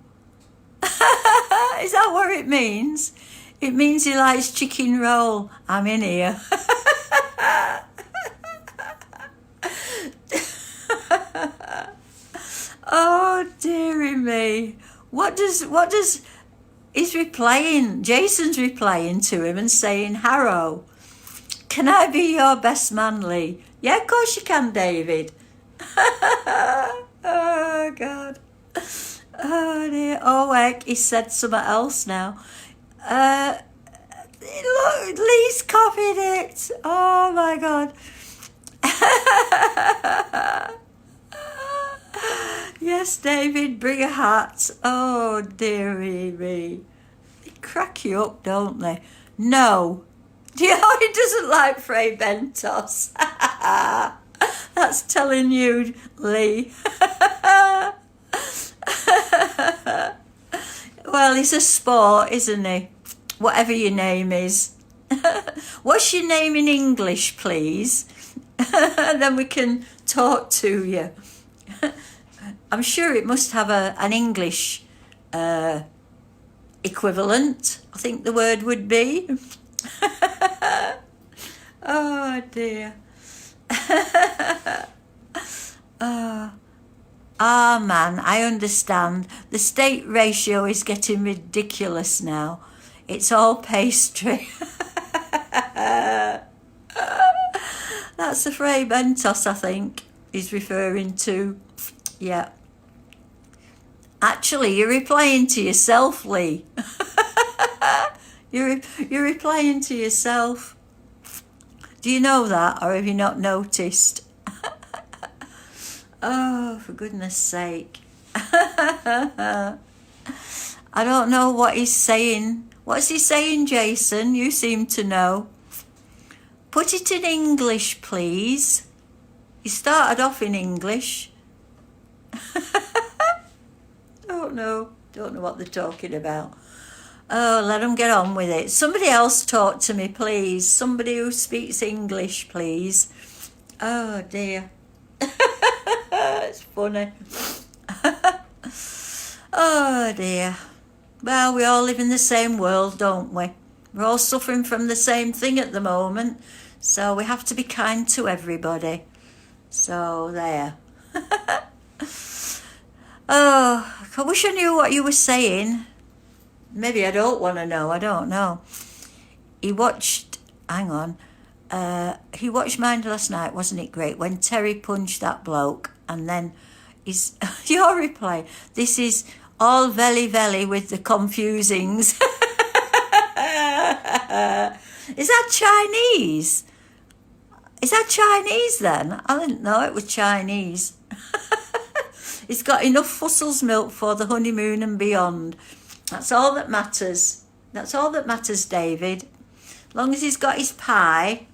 Is that what it means? It means he likes chicken roll. I'm in here. Oh, dearie me. What does he's replying? Jason's replying to him and saying, Harrow, can I be your best man, Lee? Yeah, of course you can, David. Oh, God. Oh, dear. Oh, heck, he said something else now. Look, Lee's copied it. Oh, my God. Yes, David, bring a hat. Oh, dearie me. They crack you up, don't they? No. You know, he doesn't like Fray Bentos. That's telling you, Lee. Well, he's a sport, isn't he? Whatever your name is. What's your name in English, please? Then we can talk to you. I'm sure it must have an English equivalent, I think the word would be. Oh dear. Man, I understand. The state ratio is getting ridiculous now. It's all pastry. That's the Fray Bentos, I think, he's referring to. Yeah. Actually, you're replying to yourself, Lee. You're replying to yourself. Do you know that, or have you not noticed? Oh, for goodness sake. I don't know what he's saying. What's he saying, Jason? You seem to know. Put it in English, please. He started off in English. Don't know what they're talking about. Oh, let them get on with it. Somebody else talk to me, please. Somebody who speaks English, please. Oh, dear. It's funny. Oh, dear. Well, we all live in the same world, don't we? We're all suffering from the same thing at the moment. So we have to be kind to everybody. So, there. Oh, I wish I knew what you were saying. Maybe I don't want to know. I don't know. He watched mine last night, wasn't it great? When Terry punched that bloke, and then your reply, this is all velly with the confusings. Is that Chinese? Is that Chinese then? I didn't know it was Chinese. He's got enough Fussell's milk for the honeymoon and beyond. That's all that matters. That's all that matters, David. As long as he's got his pie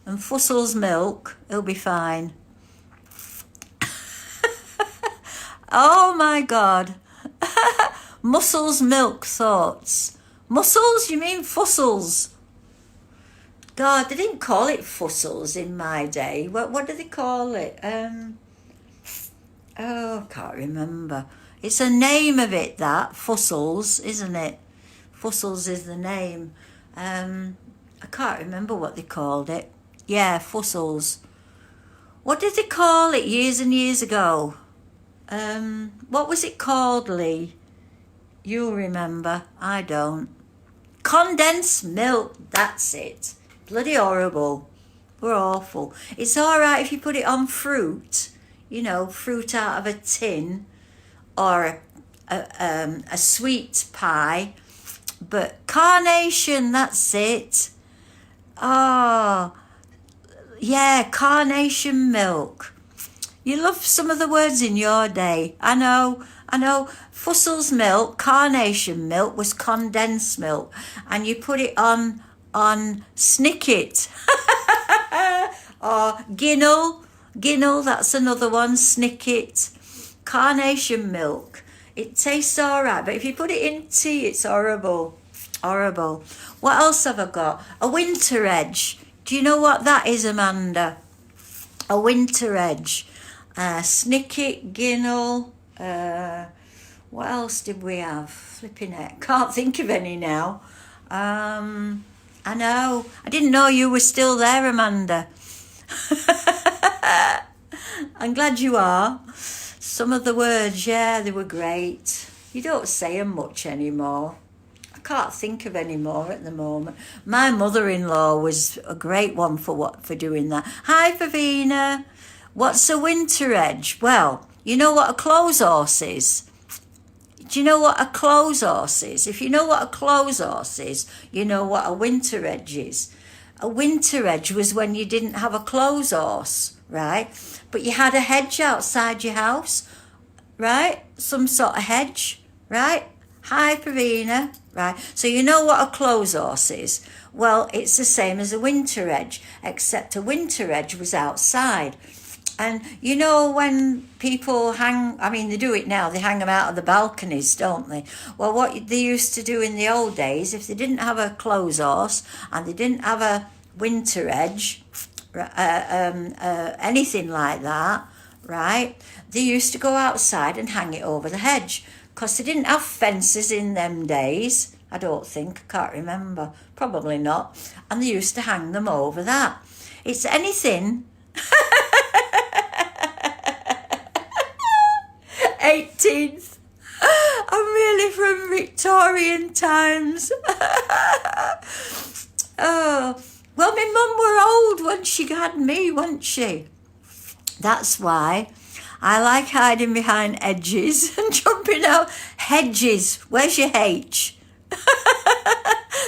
and Fussell's milk, he'll be fine. Oh my God. Muscles, milk, thoughts. Muscles? You mean Fussell's? God, they didn't call it Fussell's in my day. What did they call it? I can't remember. It's a name of it, that. Fussell's, isn't it? Fussell's is the name. I can't remember what they called it. Yeah, Fussell's. What did they call it years and years ago? What was it called, Lee? You'll remember. I don't. Condensed milk, that's it. Bloody horrible. We're awful. It's all right if you put it on fruit. You know, fruit out of a tin. Or a sweet pie. But carnation, that's it. Oh, yeah, carnation milk. You love some of the words in your day. I know. Fussell's milk, carnation milk, was condensed milk. And you put it on Snicket. Or Ginnell, that's another one, Snicket. Carnation milk. It tastes all right, but if you put it in tea, it's horrible. Horrible. What else have I got? A winter edge. Do you know what that is, Amanda? A winter edge. Snicket, Ginnell. What else did we have? Flipping heck. Can't think of any now. I know. I didn't know you were still there, Amanda. I'm glad you are. Some of the words, yeah, they were great. You don't say them much anymore. I can't think of any more at the moment. My mother-in-law was a great one for doing that. Hi, Pavina. What's a winter edge? Well, you know what a clothes horse is? Do you know what a clothes horse is? If you know what a clothes horse is, you know what a winter edge is. A winter edge was when you didn't have a clothes horse, right? But you had a hedge outside your house, right? Some sort of hedge, right? Hi, Pavina, right? So you know what a clothes horse is. Well, it's the same as a winter edge, except a winter edge was outside. And you know when people hang, I mean, they do it now, they hang them out of the balconies, don't they? Well, what they used to do in the old days, if they didn't have a clothes horse and they didn't have a winter edge, anything like that, right, they used to go outside and hang it over the hedge, because they didn't have fences in them days. I don't think, I can't remember, probably not. And they used to hang them over that. It's anything 18th. I'm really from Victorian times. Oh, well, my mum were old when she had me, wasn't she? That's why I like hiding behind edges and jumping out. Hedges, where's your H?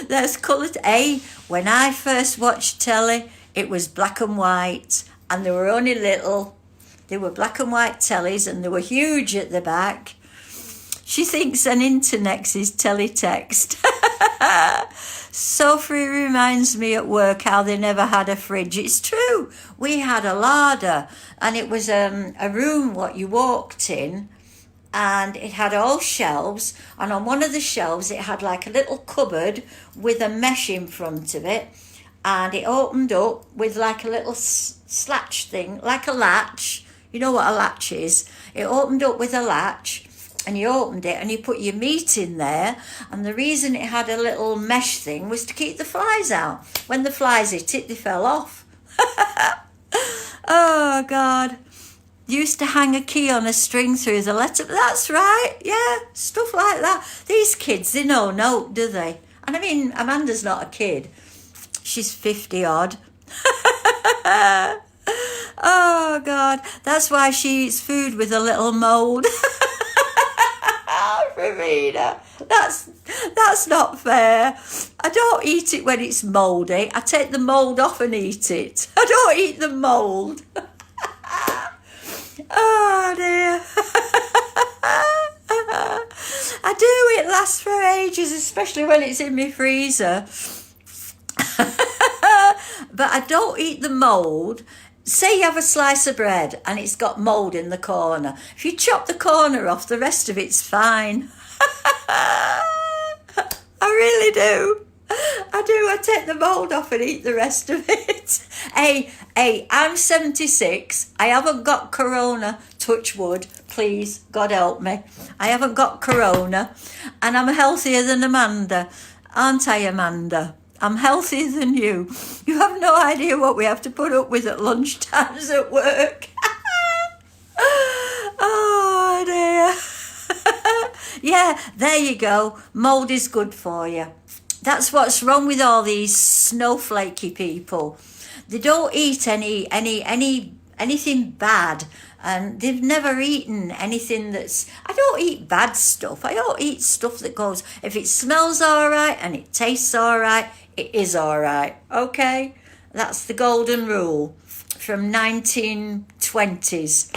There's coloured A. When I first watched telly, it was black and white, and they were only little. They were black and white tellies, and they were huge at the back. She thinks an internex is teletext. Sophie reminds me at work how they never had a fridge. It's true. We had a larder, and it was a room what you walked in, and it had all shelves, and on one of the shelves it had like a little cupboard with a mesh in front of it, and it opened up with like a little slatch thing, like a latch. You know what a latch is? It opened up with a latch, and you opened it and you put your meat in there, and the reason it had a little mesh thing was to keep the flies out. When the flies hit it, they fell off. Oh God. Used to hang a key on a string through the letter. That's right, yeah, stuff like that. These kids, they know note, do they? And I mean, Amanda's not a kid. She's 50 odd. Oh God, that's why she eats food with a little mould. Rowena, that's not fair. I don't eat it when it's mouldy. I take the mould off and eat it. I don't eat the mould. Oh dear. I do, it lasts for ages, especially when it's in my freezer. But I don't eat the mould. Say you have a slice of bread and it's got mould in the corner. If you chop the corner off, the rest of it's fine. I really do. I do. I take the mould off and eat the rest of it. Hey, I'm 76. I haven't got corona, touch wood, please, God help me. I haven't got corona, and I'm healthier than Amanda. Aren't I, Amanda? I'm healthier than you. You have no idea what we have to put up with at lunchtimes at work. Oh dear. Yeah, there you go. Mould is good for you. That's what's wrong with all these snowflakey people. They don't eat anything bad, and they've never eaten anything that's... I don't eat bad stuff. I don't eat stuff that goes... If it smells all right and it tastes all right, it is all right. Okay? That's the golden rule from 1920s.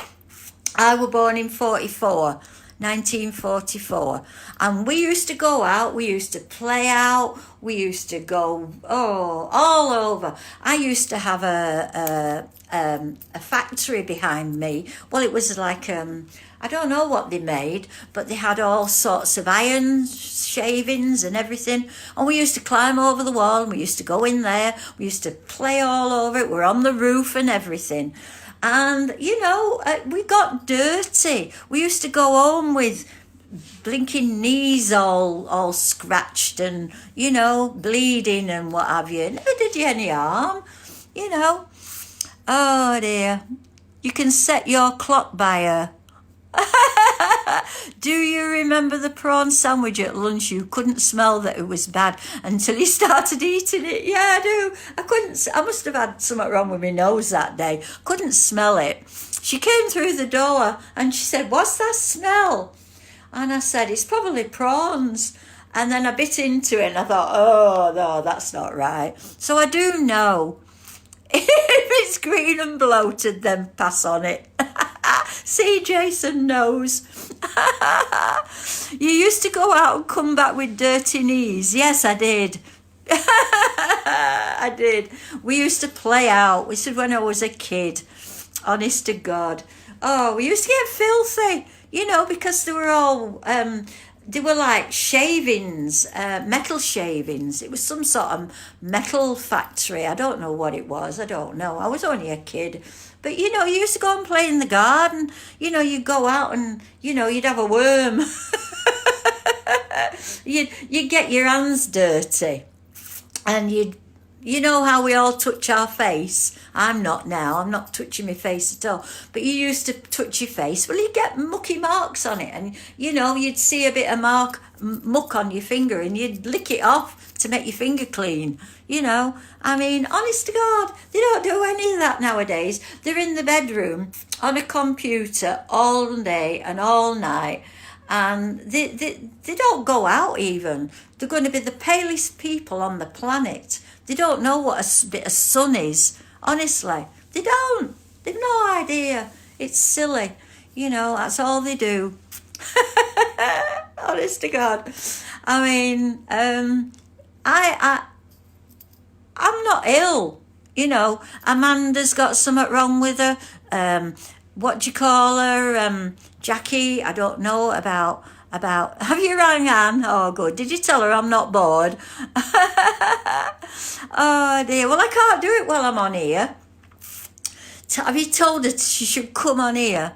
I was born in 1944, and we used to go out, we used to play out, we used to go all over. I used to have a factory behind me. Well, it was like I don't know what they made, but they had all sorts of iron shavings and everything, and we used to climb over the wall, and we used to go in there, we used to play all over it. We're on the roof and everything. And, you know, we got dirty. We used to go home with blinking knees all scratched and, you know, bleeding and what have you. Never did you any harm, you know. Oh, dear. You can set your clock by her. Do you remember the prawn sandwich at lunch? You couldn't smell that it was bad until you started eating it. Yeah, I do. I must have had something wrong with my nose that day. Couldn't smell it. She came through the door and she said, "What's that smell?" And I said, "It's probably prawns." And then I bit into it and I thought, oh, no, that's not right. So I do know. If it's green and bloated, then pass on it. See, Jason knows. You used to go out and come back with dirty knees. Yes, I did. I did. We used to play out. We said when I was a kid, honest to God. Oh, we used to get filthy, because they were like shavings, metal shavings. It was some sort of metal factory. I don't know what it was. I don't know. I was only a kid. But, you used to go and play in the garden. You'd go out and, you'd have a worm. you'd get your hands dirty. And you know how we all touch our face? I'm not now. I'm not touching my face at all. But you used to touch your face. Well, you'd get mucky marks on it. And, you'd see a bit of muck on your finger and you'd lick it off to make your finger clean. I mean, honest to God, they don't do any of that nowadays. They're in the bedroom on a computer all day and all night. And they don't go out even. They're going to be the palest people on the planet. They don't know what a bit of sun is. Honestly, they don't. They've no idea. It's silly. That's all they do. Honest to God. I mean, I'm not ill. Amanda's got something wrong with her. What do you call her? Jackie, I don't know about, have you rang Anne? Oh, good. Did you tell her I'm not bored? Oh, dear. Well, I can't do it while I'm on here. Have you told her she should come on here?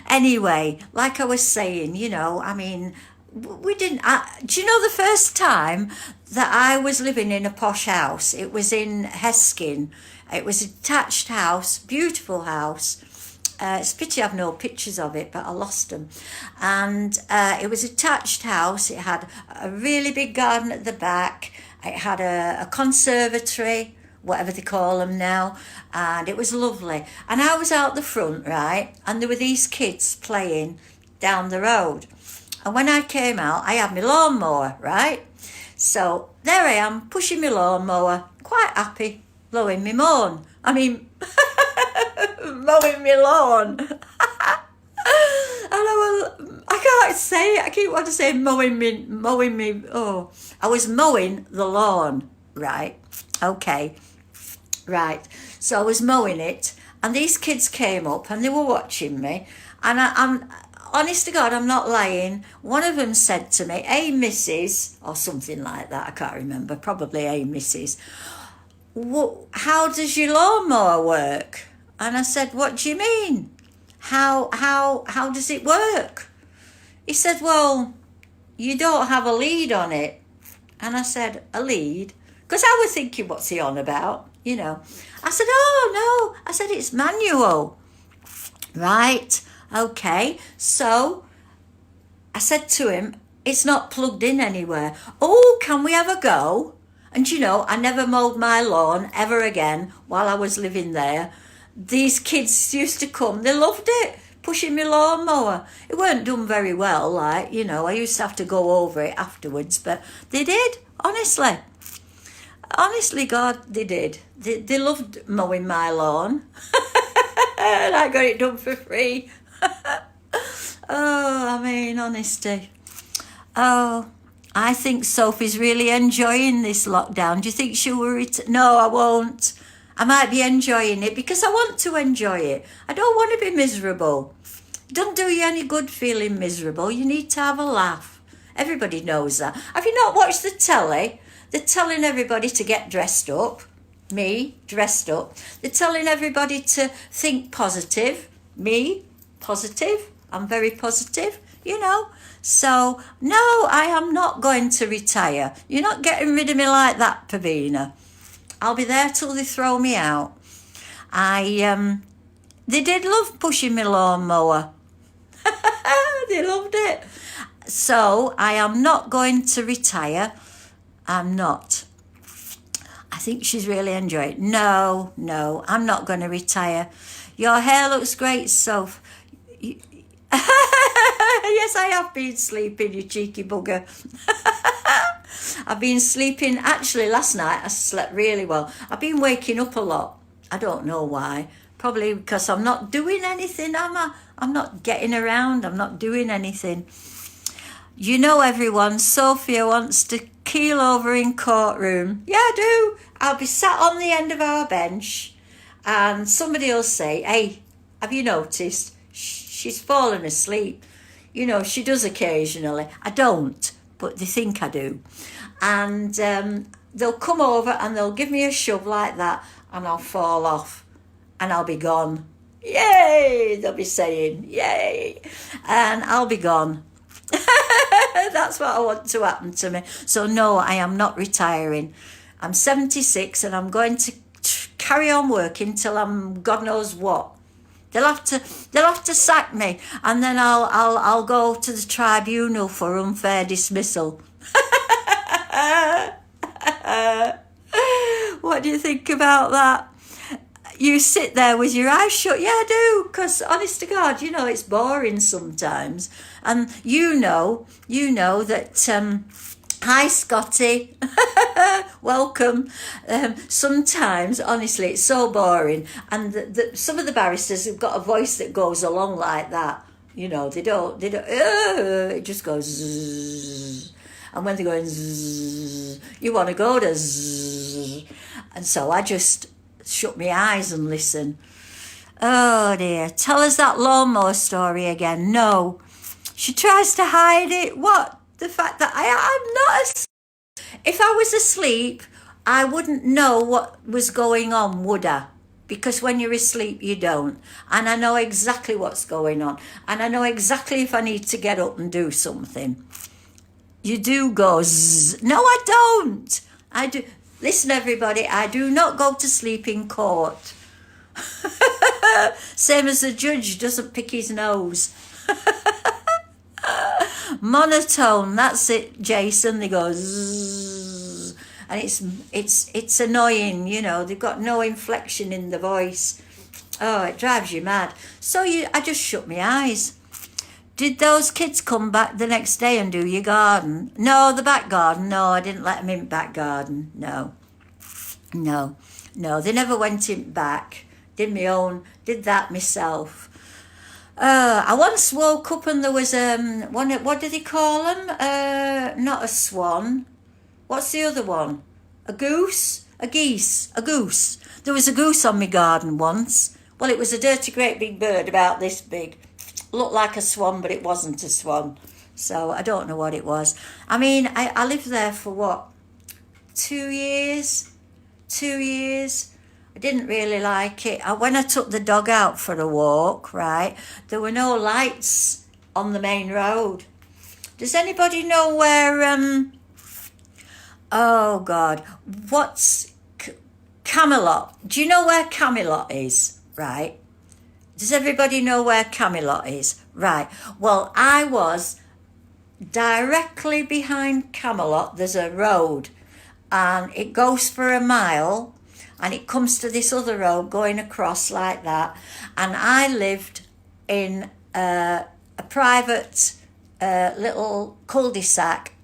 Anyway, like I was saying, I mean, we didn't... do you know the first time that I was living in a posh house? It was in Heskin. It was a detached house, beautiful house. It's a pity I have no pictures of it, but I lost them. And it was a detached house. It had a really big garden at the back. It had a conservatory, whatever they call them now. And it was lovely. And I was out the front, right? And there were these kids playing down the road. And when I came out, I had my lawnmower, right? So there I am, pushing my lawnmower, quite happy, blowing my moan. Mowing my lawn. And I can't say it. I keep wanting to say mowing me. Oh, I was mowing the lawn, right? Okay, right. So I was mowing it, and these kids came up, and they were watching me. And I'm honest to God, I'm not lying. One of them said to me, "Hey, Mrs." or something like that. I can't remember. Probably, "Hey, Mrs. How does your lawnmower work?" And I said, "What do you mean? How does it work?" He said, "Well, you don't have a lead on it." And I said, "A lead?" Because I was thinking, what's he on about? I said, "Oh, no." I said, "It's manual." Right, okay. So I said to him, "It's not plugged in anywhere." "Oh, can we have a go?" And I never mowed my lawn ever again while I was living there. These kids used to come. They loved it, pushing my lawnmower. It weren't done very well, I used to have to go over it afterwards, but they did, honestly. Honestly, God, they did. They loved mowing my lawn. And I got it done for free. Oh, honesty. Oh, I think Sophie's really enjoying this lockdown. Do you think she'll worry? No, I won't. I might be enjoying it because I want to enjoy it. I don't want to be miserable. It doesn't do you any good feeling miserable. You need to have a laugh. Everybody knows that. Have you not watched the telly? They're telling everybody to get dressed up. Me, dressed up. They're telling everybody to think positive. Me, positive. I'm very positive, So, no, I am not going to retire. You're not getting rid of me like that, Pavina. I'll be there till they throw me out. They did love pushing my lawnmower. They loved it. So I am not going to retire. I'm not. I think she's really enjoying it. No, I'm not going to retire. Your hair looks great, Soph. Yes, I have been sleeping, you cheeky bugger. I've been sleeping. Actually, last night I slept really well. I've been waking up a lot. I don't know why. Probably because I'm not doing anything, am I? I'm not getting around. I'm not doing anything. You know, everyone, Sophia wants to keel over in courtroom. Yeah, I do. I'll be sat on the end of our bench and somebody will say, hey, have you noticed? She's fallen asleep. You know, she does occasionally. I don't, but they think I do. And they'll come over and they'll give me a shove like that and I'll fall off and I'll be gone. Yay, they'll be saying, yay, and I'll be gone. That's what I want to happen to me. So no, I am not retiring. I'm 76 and I'm going to carry on working till I'm God knows what. They'll have to sack me, and then I'll go to the tribunal for unfair dismissal. What do you think about that? You sit there with your eyes shut. Yeah, I do, because honest to God, you know, it's boring sometimes. And you know that, hi Scotty, welcome. Sometimes, honestly, it's so boring. And some of the barristers have got a voice that goes along like that. You know, they don't, it just goes zzz. And when they're going zzz, you want to go to zzz. And so I just shut my eyes and listen. Oh dear, tell us that lawnmower story again. No, she tries to hide it. What? The fact that I'm not asleep. If I was asleep, I wouldn't know what was going on, would I? Because when you're asleep, you don't. And I know exactly what's going on. And I know exactly if I need to get up and do something. You do go zzz. No, I don't. I do. Listen, everybody, I do not go to sleep in court. Same as the judge doesn't pick his nose. Monotone, that's it, Jason. They go zzz, and it's annoying, you know. They've got no inflection in the voice. Oh, it drives you mad. So I just shut my eyes. Did those kids come back the next day and do your garden? No, the back garden. No, I didn't let them in back garden. No, they never went in back. Did that myself. I once woke up and there was one. What do they call them? Not a swan. What's the other one? A goose? A geese? A goose. There was a goose on my garden once. Well, it was a dirty great big bird about this big. Looked like a swan, but it wasn't a swan. So I don't know what it was. I mean, I lived there for what? 2 years? 2 years. I didn't really like it. When I took the dog out for a walk, right, there were no lights on the main road. Does anybody know where, oh God, what's Camelot? Do you know where Camelot is, right? Does everybody know where Camelot is? Right. Well, I was directly behind Camelot. There's a road and it goes for a mile and it comes to this other road going across like that. And I lived in a private little cul-de-sac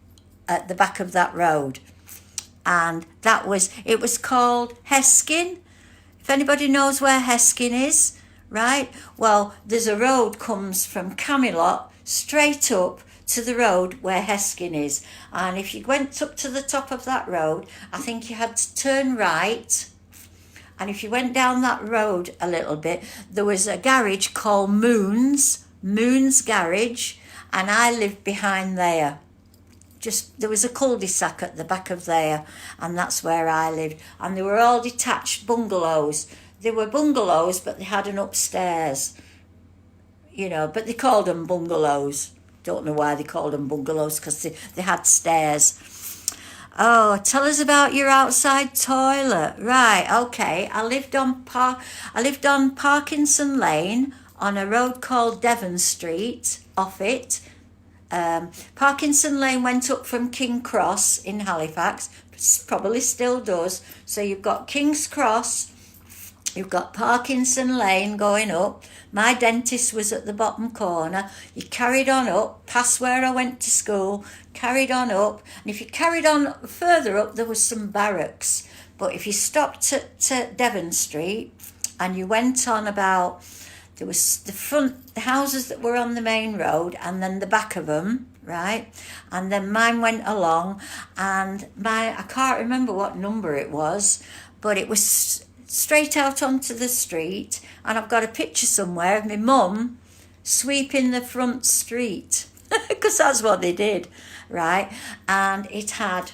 at the back of that road. And it was called Heskin. If anybody knows where Heskin is, right? Well, there's a road comes from Camelot straight up to the road where Heskin is. And if you went up to the top of that road, I think you had to turn right. And if you went down that road a little bit, there was a garage called Moon's Garage, and I lived behind there. There was a cul-de-sac at the back of there, and that's where I lived. And they were all detached bungalows. They were bungalows, but they had an upstairs, you know, but they called them bungalows. Don't know why they called them bungalows, because they had stairs. Oh, tell us about your outside toilet. Right, okay. I lived on Parkinson Lane on a road called Devon Street, off it. Parkinson Lane went up from King Cross in Halifax, probably still does. So you've got King's Cross, you've got Parkinson Lane going up. My dentist was at the bottom corner. You carried on up, past where I went to school, carried on up. And if you carried on further up, there was some barracks. But if you stopped at Devon Street and you went on about There was the houses that were on the main road, and then the back of them, right? And then mine went along, and I can't remember what number it was, but it was straight out onto the street, and I've got a picture somewhere of my mum sweeping the front street, because that's what they did, right? And it had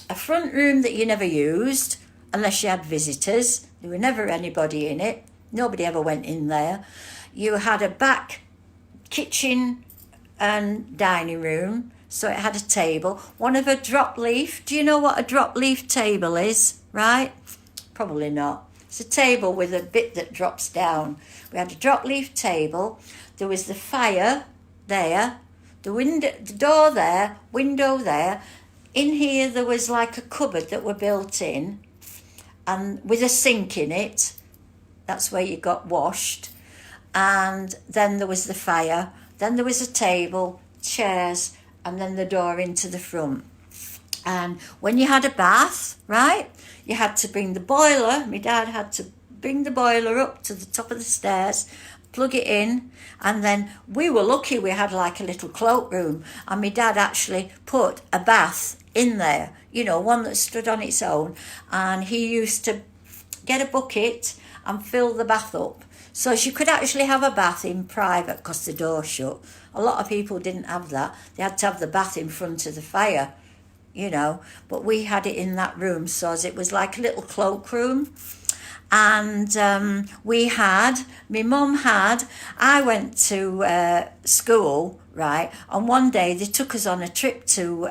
a front room that you never used, unless you had visitors. There were never anybody in it. Nobody ever went in there. You had a back kitchen and dining room, so it had a table. One of a drop leaf. Do you know what a drop leaf table is, right? Probably not. It's a table with a bit that drops down. We had a drop leaf table. There was the fire there, the door there, window there. In here there was like a cupboard that were built in, and with a sink in it. That's where you got washed. And then there was the fire. Then there was a table, chairs, and then the door into the front. And when you had a bath, right, you had to bring the boiler. My dad had to bring the boiler up to the top of the stairs, plug it in, and then we were lucky we had like a little cloakroom, and my dad actually put a bath in there, you know, one that stood on its own, and he used to get a bucket and fill the bath up. So you could actually have a bath in private because the door shut. A lot of people didn't have that. They had to have the bath in front of the fire, you know, but we had it in that room, so it was like a little cloakroom. And my mum had, I went to school, right, and one day they took us on a trip to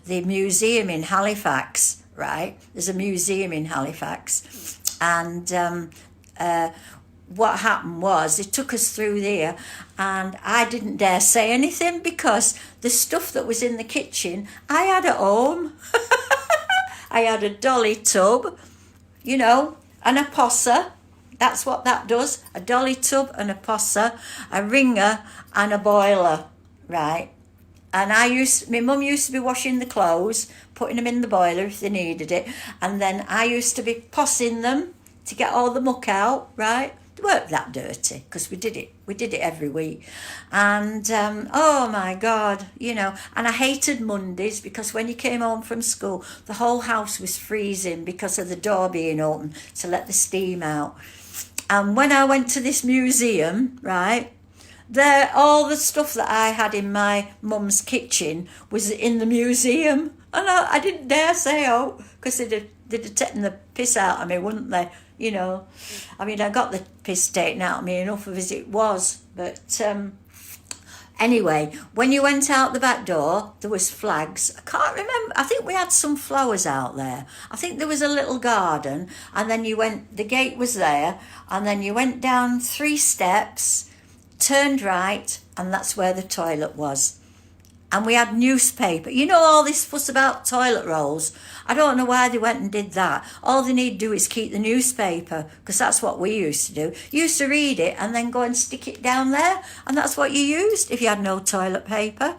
the museum in Halifax, right? There's a museum in Halifax. And what happened was they took us through there, and I didn't dare say anything because the stuff that was in the kitchen I had at home. I had a dolly tub, you know, and a posser. That's what that does. A dolly tub and a posser, a wringer and a boiler, right? And my mum used to be washing the clothes, putting them in the boiler if they needed it, and then I used to be possing them to get all the muck out, right? They weren't that dirty because we did it every week. And oh my God, you know, and I hated Mondays because when you came home from school, the whole house was freezing because of the door being open to let the steam out. And when I went to this museum, right, there, all the stuff that I had in my mum's kitchen was in the museum. And I didn't dare say, oh, because they'd have taken the piss out of me, wouldn't they? You know, I mean, I got the piss taken out of me enough of as it was. But anyway, when you went out the back door, there was flags. I can't remember. I think we had some flowers out there. I think there was a little garden. And then the gate was there. And then you went down 3 steps, turned right, and that's where the toilet was. And we had newspaper. You know all this fuss about toilet rolls? I don't know why they went and did that. All they need to do is keep the newspaper, because that's what we used to do. You used to read it and then go and stick it down there, and that's what you used if you had no toilet paper.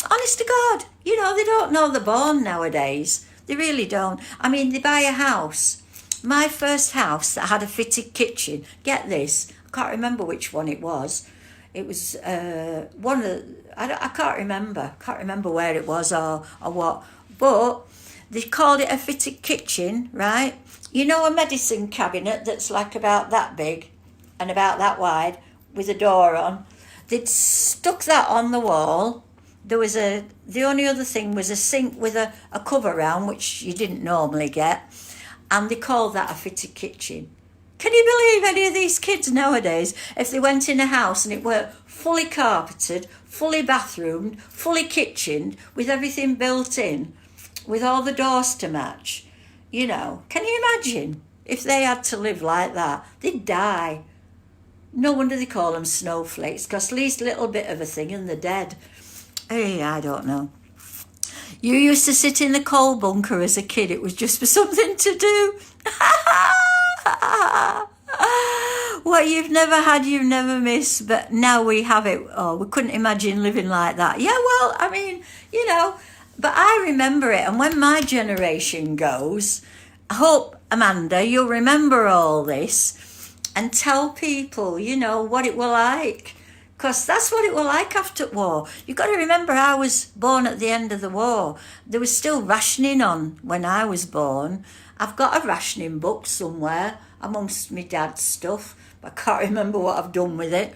Honest to God, you know, they don't know the born nowadays. They really don't. I mean, they buy a house. My first house that had a fitted kitchen, get this, I can't remember which one it was. It was one of I can't remember where it was or what, but they called it a fitted kitchen, right? You know, a medicine cabinet that's like about that big and about that wide with a door on. They'd stuck that on the wall. There was the only other thing was a sink with a cover round, which you didn't normally get, and they called that a fitted kitchen. Can you believe any of these kids nowadays, if they went in a house and it were fully carpeted, fully bathroomed, fully kitchened, with everything built in, with all the doors to match, you know, can you imagine if they had to live like that? They'd die. No wonder they call them snowflakes, because least little bit of a thing and they're dead. Hey, I don't know. You used to sit in the coal bunker as a kid. It was just for something to do. What you've never had, you've never missed, but now we have it. Oh, we couldn't imagine living like that. Yeah, well, I mean, you know, but I remember it. And when my generation goes, I hope, Amanda, you'll remember all this. and tell people, you know, what it were like. Because that's what it were like after war. You've got to remember, I was born at the end of the war. There was still rationing on when I was born. I've got a rationing book somewhere amongst my dad's stuff, but I can't remember what I've done with it.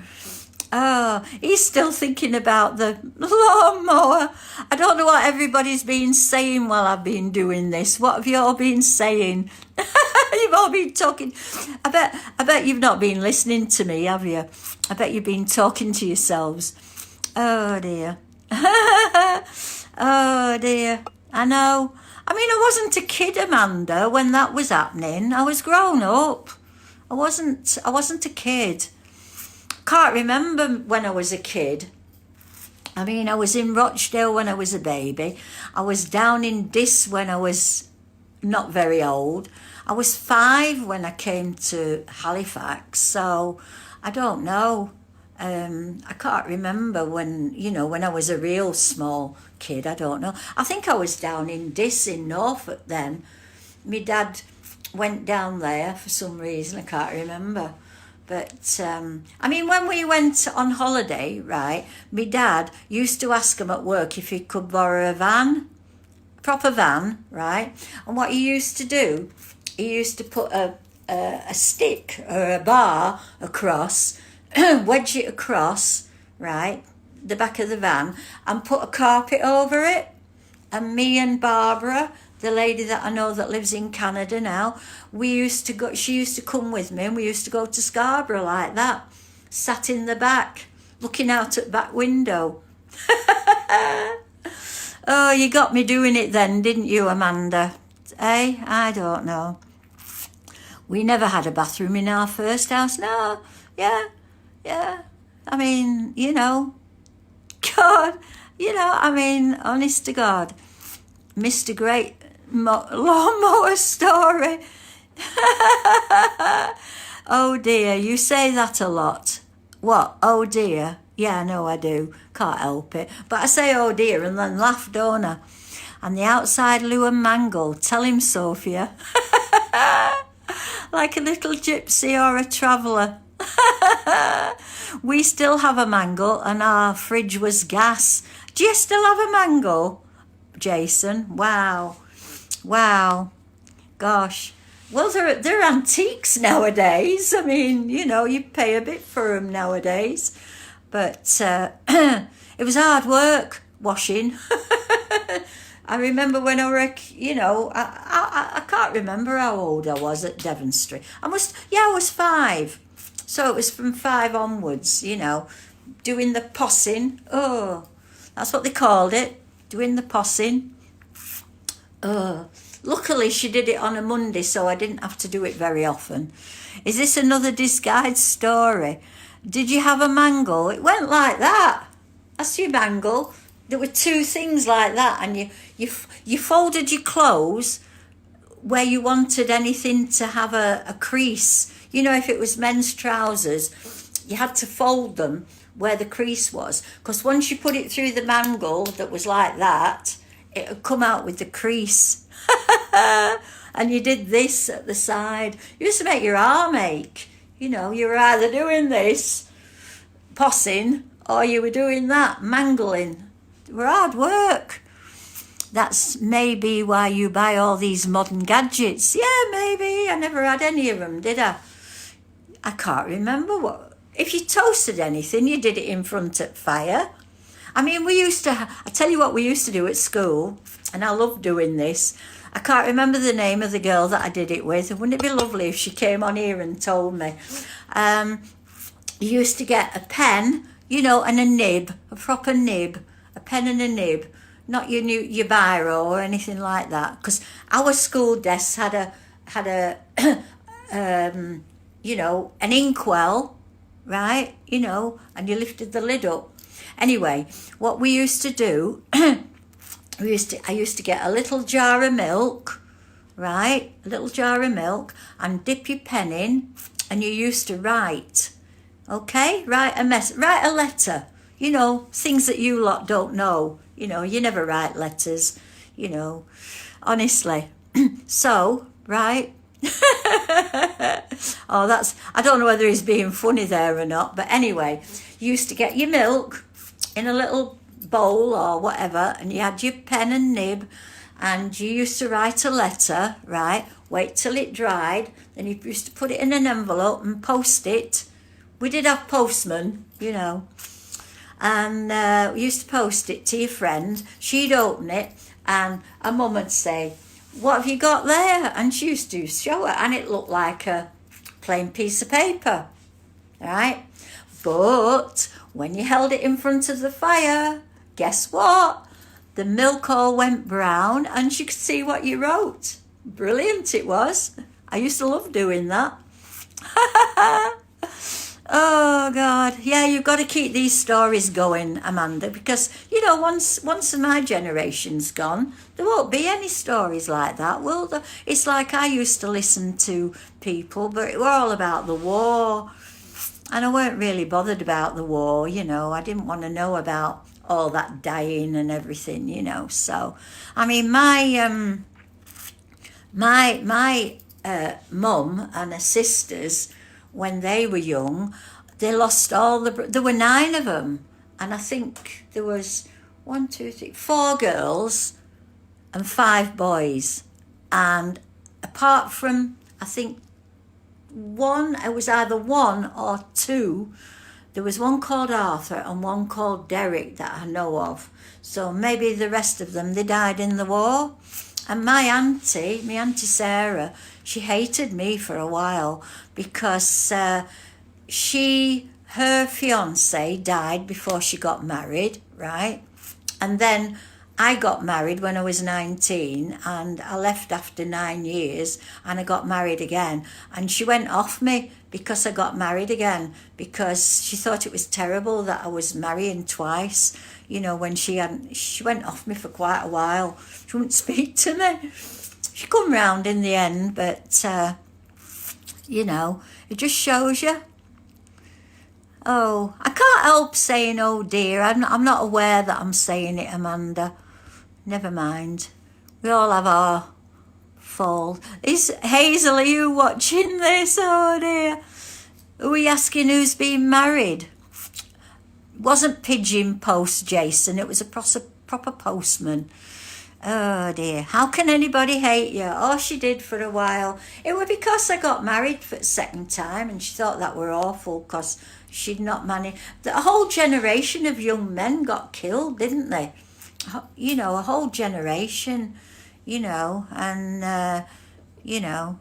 Oh, he's still thinking about the lawnmower. I don't know what everybody's been saying while I've been doing this. What have you all been saying? You've all been talking. I bet you've not been listening to me, have you? I bet you've been talking to yourselves. Oh dear. Oh dear. I know. I mean, I wasn't a kid, Amanda, when that was happening. I was grown up. I wasn't a kid. Can't remember when I was a kid. I mean, I was in Rochdale when I was a baby. I was down in Diss when I was not very old. I was 5 when I came to Halifax, so I don't know. I can't remember when, you know, when I was a real small kid. I don't know. I think I was down in Diss in Norfolk then. My dad went down there for some reason. I can't remember. But, I mean, when we went on holiday, right, my dad used to ask him at work if he could borrow a van, a proper van, right? And what he used to do, he used to put a stick or a bar across, wedge it across, right, the back of the van, and put a carpet over it. And me and Barbara, the lady that I know that lives in Canada now, she used to come with me, and we used to go to Scarborough like that, sat in the back, looking out at the back window. Oh, you got me doing it then, didn't you, Amanda? Eh? I don't know. We never had a bathroom in our first house. No, yeah. I mean, you know, God, you know, I mean, honest to God, Mr. Great Lawnmower Story. Oh dear, you say that a lot. What? Oh dear. Yeah, I know I do. Can't help it. But I say oh dear and then laugh, don't I? And the outside loo and mangle. Tell him, Sophia. Like a little gypsy or a traveller. We still have a mangle and our fridge was gas. Do you still have a mangle, Jason? Wow. Gosh. Well, they're antiques nowadays. I mean, you know, you pay a bit for them nowadays. But it was hard work washing. I remember when I were, you know, I can't remember how old I was at Devon Street. I was 5. So it was from 5 onwards, you know, doing the possing. Oh, that's what they called it, doing the possing. Luckily, she did it on a Monday, so I didn't have to do it very often. Is this another disguised story? Did you have a mangle? It went like that. That's your mangle. There were 2 things like that, and you folded your clothes where you wanted anything to have a crease. You know, if it was men's trousers, you had to fold them where the crease was, because once you put it through the mangle that was like that, it would come out with the crease. And you did this at the side. You used to make your arm ache. You know, you were either doing this, possing, or you were doing that, mangling. It were hard work. That's maybe why you buy all these modern gadgets. Yeah, maybe. I never had any of them, did I? I can't remember what. If you toasted anything, you did it in front of fire. I mean, I tell you what we used to do at school, and I love doing this. I can't remember the name of the girl that I did it with. Wouldn't it be lovely if she came on here and told me? You used to get a pen, you know, and a nib, a proper nib, a pen and a nib, not your biro or anything like that. Because our school desks had a you know, an inkwell, right? You know, and you lifted the lid up. Anyway, what we used to do, I used to get a little jar of milk, right? A little jar of milk, and dip your pen in, and you used to write, okay? Write a letter, you know, things that you lot don't know. You know, you never write letters, you know, honestly. So, right, Oh, I don't know whether he's being funny there or not, but anyway, you used to get your milk in a little bowl or whatever, and you had your pen and nib, and you used to write a letter, right? Wait till it dried, then you used to put it in an envelope and post it. We did have postmen, you know, and we used to post it to your friend. She'd open it, and her mum would say, "What have you got there?" And she used to show her, and it looked like a plain piece of paper, right? But when you held it in front of the fire, guess what? The milk all went brown and you could see what you wrote. Brilliant it was. I used to love doing that. Oh God, yeah, you've got to keep these stories going, Amanda, because you know once my generation's gone, there won't be any stories like that, will there? It's like I used to listen to people, but it were all about the war, and I weren't really bothered about the war. You know, I didn't want to know about all that dying and everything. You know, so I mean, my mum and her sisters, when they were young, they lost there were 9 of them, and I think there was 1, 2, 3, 4 girls and 5 boys, and apart from, I think it was either 1 or 2, there was one called Arthur and one called Derek that I know of, so maybe the rest of them, they died in the war. And my auntie Sarah, she hated me for a while because her fiance died before she got married, right? And then I got married when I was 19, and I left after 9 years, and I got married again. And she went off me because I got married again, because she thought it was terrible that I was marrying twice. You know, when she went off me for quite a while. She wouldn't speak to me. She come round in the end, but you know, it just shows you. Oh, I can't help saying, oh dear. I'm not aware that I'm saying it, Amanda. Never mind. We all have our fault. Is Hazel, are you watching this? Oh dear. Are we asking who's been married? It wasn't Pigeon Post Jason, it was a proper postman. Oh dear, how can anybody hate you? Oh, she did for a while. It was because I got married for the second time, and she thought that were awful because she'd not managed. The whole generation of young men got killed, didn't they? You know, a whole generation, you know, and, you know,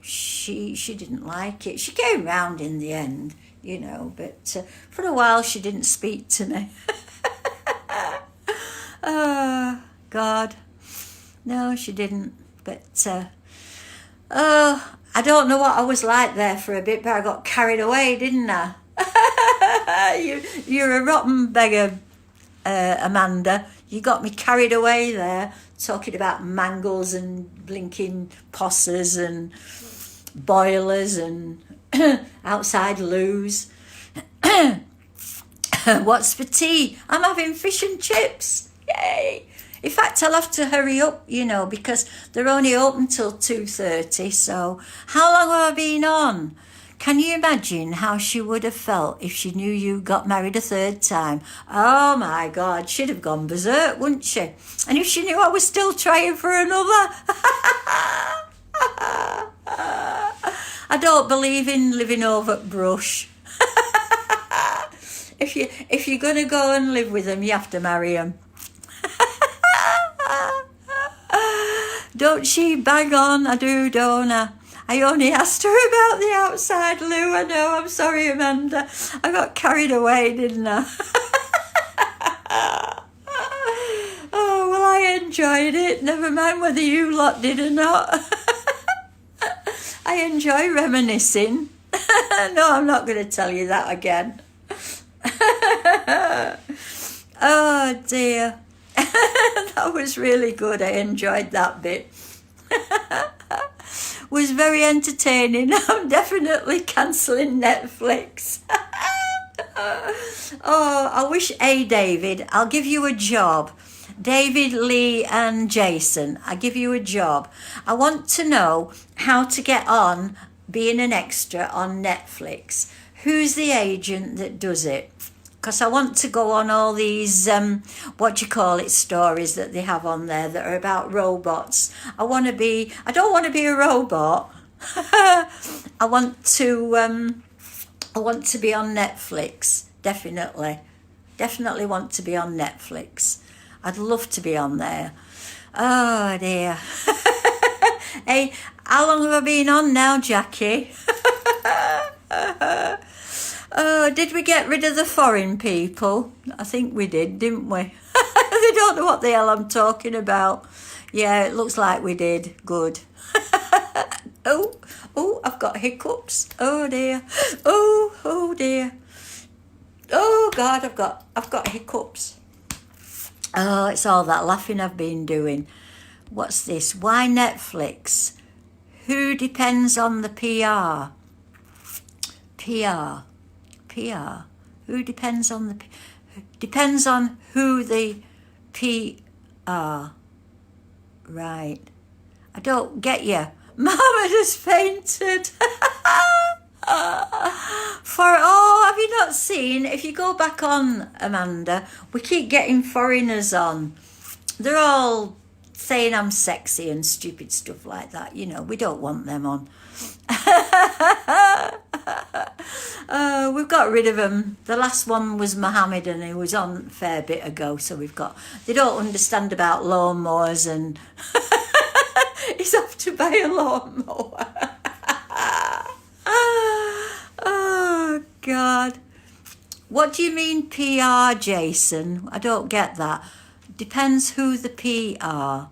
she didn't like it. She came round in the end, you know, but for a while she didn't speak to me. Oh, God. No, she didn't. But, I don't know what I was like there for a bit, but I got carried away, didn't I? You're a rotten beggar, Amanda. You got me carried away there, talking about mangles and blinking posses and boilers and outside loos. What's for tea? I'm having fish and chips. Yay! In fact, I'll have to hurry up, you know, because they're only open till 2:30. So how long have I been on? Can you imagine how she would have felt if she knew you got married a 3rd time? Oh my God, she'd have gone berserk, wouldn't she? And if she knew I was still trying for another. I don't believe in living over brush. If you're going to go and live with them, you have to marry them. Don't she bang on? I do, don't I? I only asked her about the outside loo. I know, I'm sorry, Amanda. I got carried away, didn't I? Oh, well, I enjoyed it. Never mind whether you lot did or not. I enjoy reminiscing. No, I'm not going to tell you that again. Oh, dear. That was really good. I enjoyed that bit. Was very entertaining. I'm definitely cancelling Netflix. Oh, I wish, David, I'll give you a job. David, Lee and Jason, I give you a job. I want to know how to get on being an extra on Netflix. Who's the agent that does it? Because I want to go on all these, stories that they have on there that are about robots. I don't want to be a robot. I want to be on Netflix, definitely. Definitely want to be on Netflix. I'd love to be on there. Oh dear. Hey, how long have I been on now, Jackie? Oh, did we get rid of the foreign people? I think we did, didn't we? They don't know what the hell I'm talking about. Yeah, it looks like we did. Good. Oh, I've got hiccups. Oh dear. Oh dear. Oh God, I've got hiccups. Oh, it's all that laughing I've been doing. What's this? Why Netflix? Who depends on the PR? PR. Who depends on the... Depends on who the PR. Right. I don't get you. Mama just fainted. Have you not seen? If you go back on, Amanda, we keep getting foreigners on. They're all saying I'm sexy and stupid stuff like that. You know, we don't want them on. We've got rid of them. The last one was Mohammed, and he was on a fair bit ago. So they don't understand about lawnmowers, and he's off to buy a lawnmower. Oh God. What do you mean PR, Jason? I don't get that. Depends who the PR.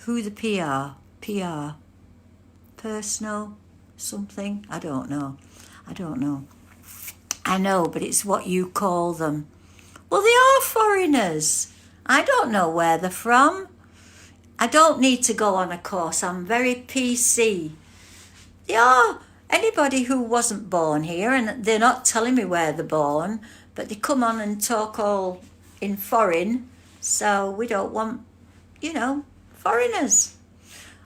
Who the PR? PR. Personal something? I don't know. I know, but it's what you call them. Well, they are foreigners. I don't know where they're from. I don't need to go on a course. I'm very PC. They are. Anybody who wasn't born here, and they're not telling me where they're born, but they come on and talk all in foreign, so we don't want, foreigners.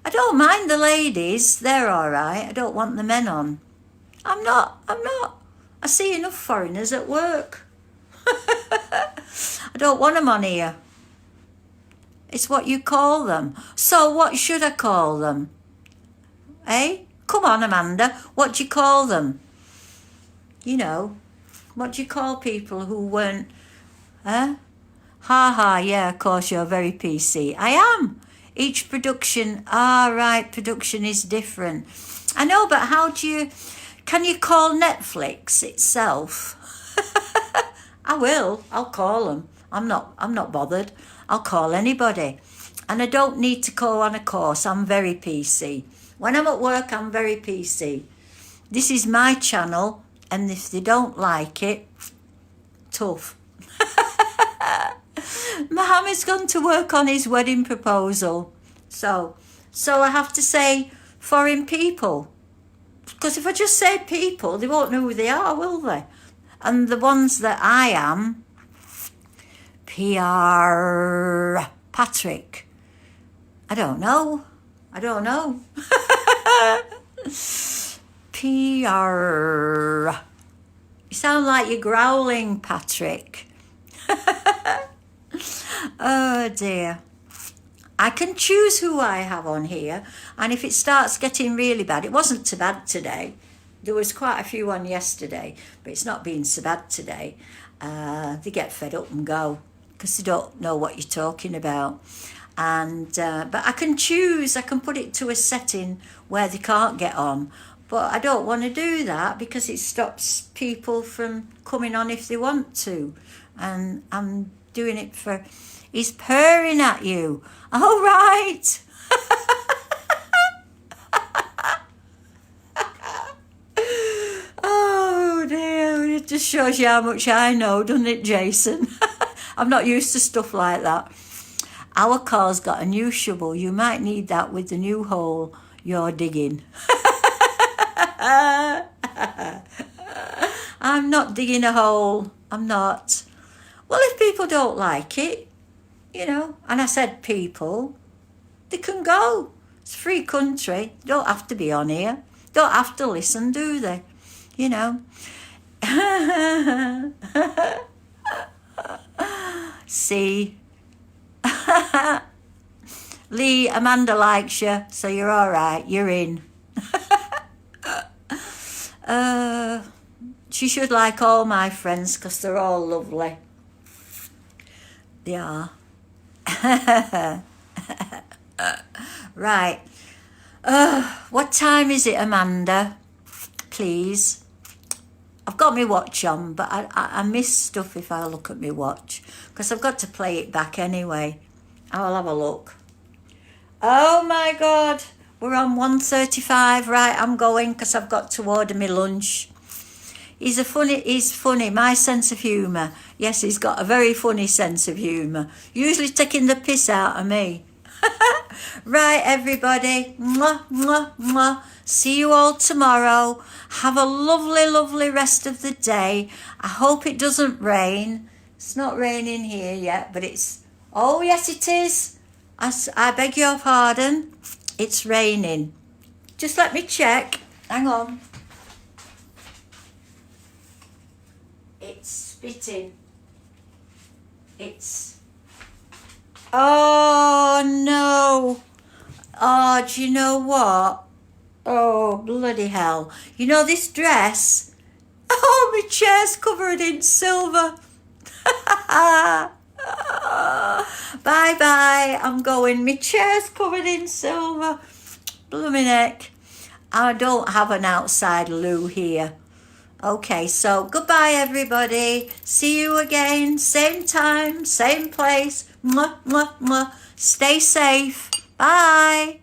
I don't mind the ladies, they're all right. I don't want the men on. I'm not. I see enough foreigners at work. I don't want them on here. It's what you call them. So what should I call them? Eh? Come on, Amanda. What do you call them? What do you call people who weren't... Yeah, of course, you're very PC. I am. Each production... production is different. I know, but can you call Netflix itself? I will. I'll call them. I'm not bothered. I'll call anybody. And I don't need to go on a course. I'm very PC. When I'm at work, I'm very PC. This is my channel, and if they don't like it, tough. Mohammed's gone to work on his wedding proposal. So I have to say foreign people. Because if I just say people, they won't know who they are, will they? And the ones that I am, PR Patrick. I don't know. PR. You sound like you're growling, Patrick. Oh dear. I can choose who I have on here, and if it starts getting really bad, it wasn't too bad today. There was quite a few on yesterday, but it's not been so bad today. They get fed up and go because they don't know what you're talking about. And but I can choose. I can put it to a setting where they can't get on. But I don't want to do that because it stops people from coming on if they want to. And I'm doing it for... He's purring at you. All right. Oh dear. It just shows you how much I know, doesn't it, Jason? I'm not used to stuff like that. Our car's got a new shovel. You might need that with the new hole you're digging. I'm not digging a hole. I'm not. Well, if people don't like it, you know. And I said, people, they can go. It's a free country. They don't have to be on here. Don't have to listen, do they? You know. See. Lee, Amanda likes you, so you're all right. You're in. She should like all my friends because they're all lovely. They are. Right. What time is it, Amanda? Please. I've got my watch on, but I miss stuff if I look at my watch because I've got to play it back anyway. I'll have a look. Oh my God. We're on 1:35. Right, I'm going because I've got to order my lunch. He's funny, my sense of humour. Yes, he's got a very funny sense of humour. Usually taking the piss out of me. Right, everybody. Mwah, mwah, mwah. See you all tomorrow. Have a lovely, lovely rest of the day. I hope it doesn't rain. It's not raining here yet, but it's... Oh, yes, it is. I beg your pardon. It's raining. Just let me check. Hang on. It's spitting. It's... Oh, no. Oh, do you know what? Oh, bloody hell. You know this dress? Oh, my chair's covered in silver. Bye-bye. I'm going. My chair's covered in silver. Blooming heck. I don't have an outside loo here. Okay, so goodbye, everybody. See you again. Same time, same place. Mwah, mwah, mwah. Stay safe. Bye.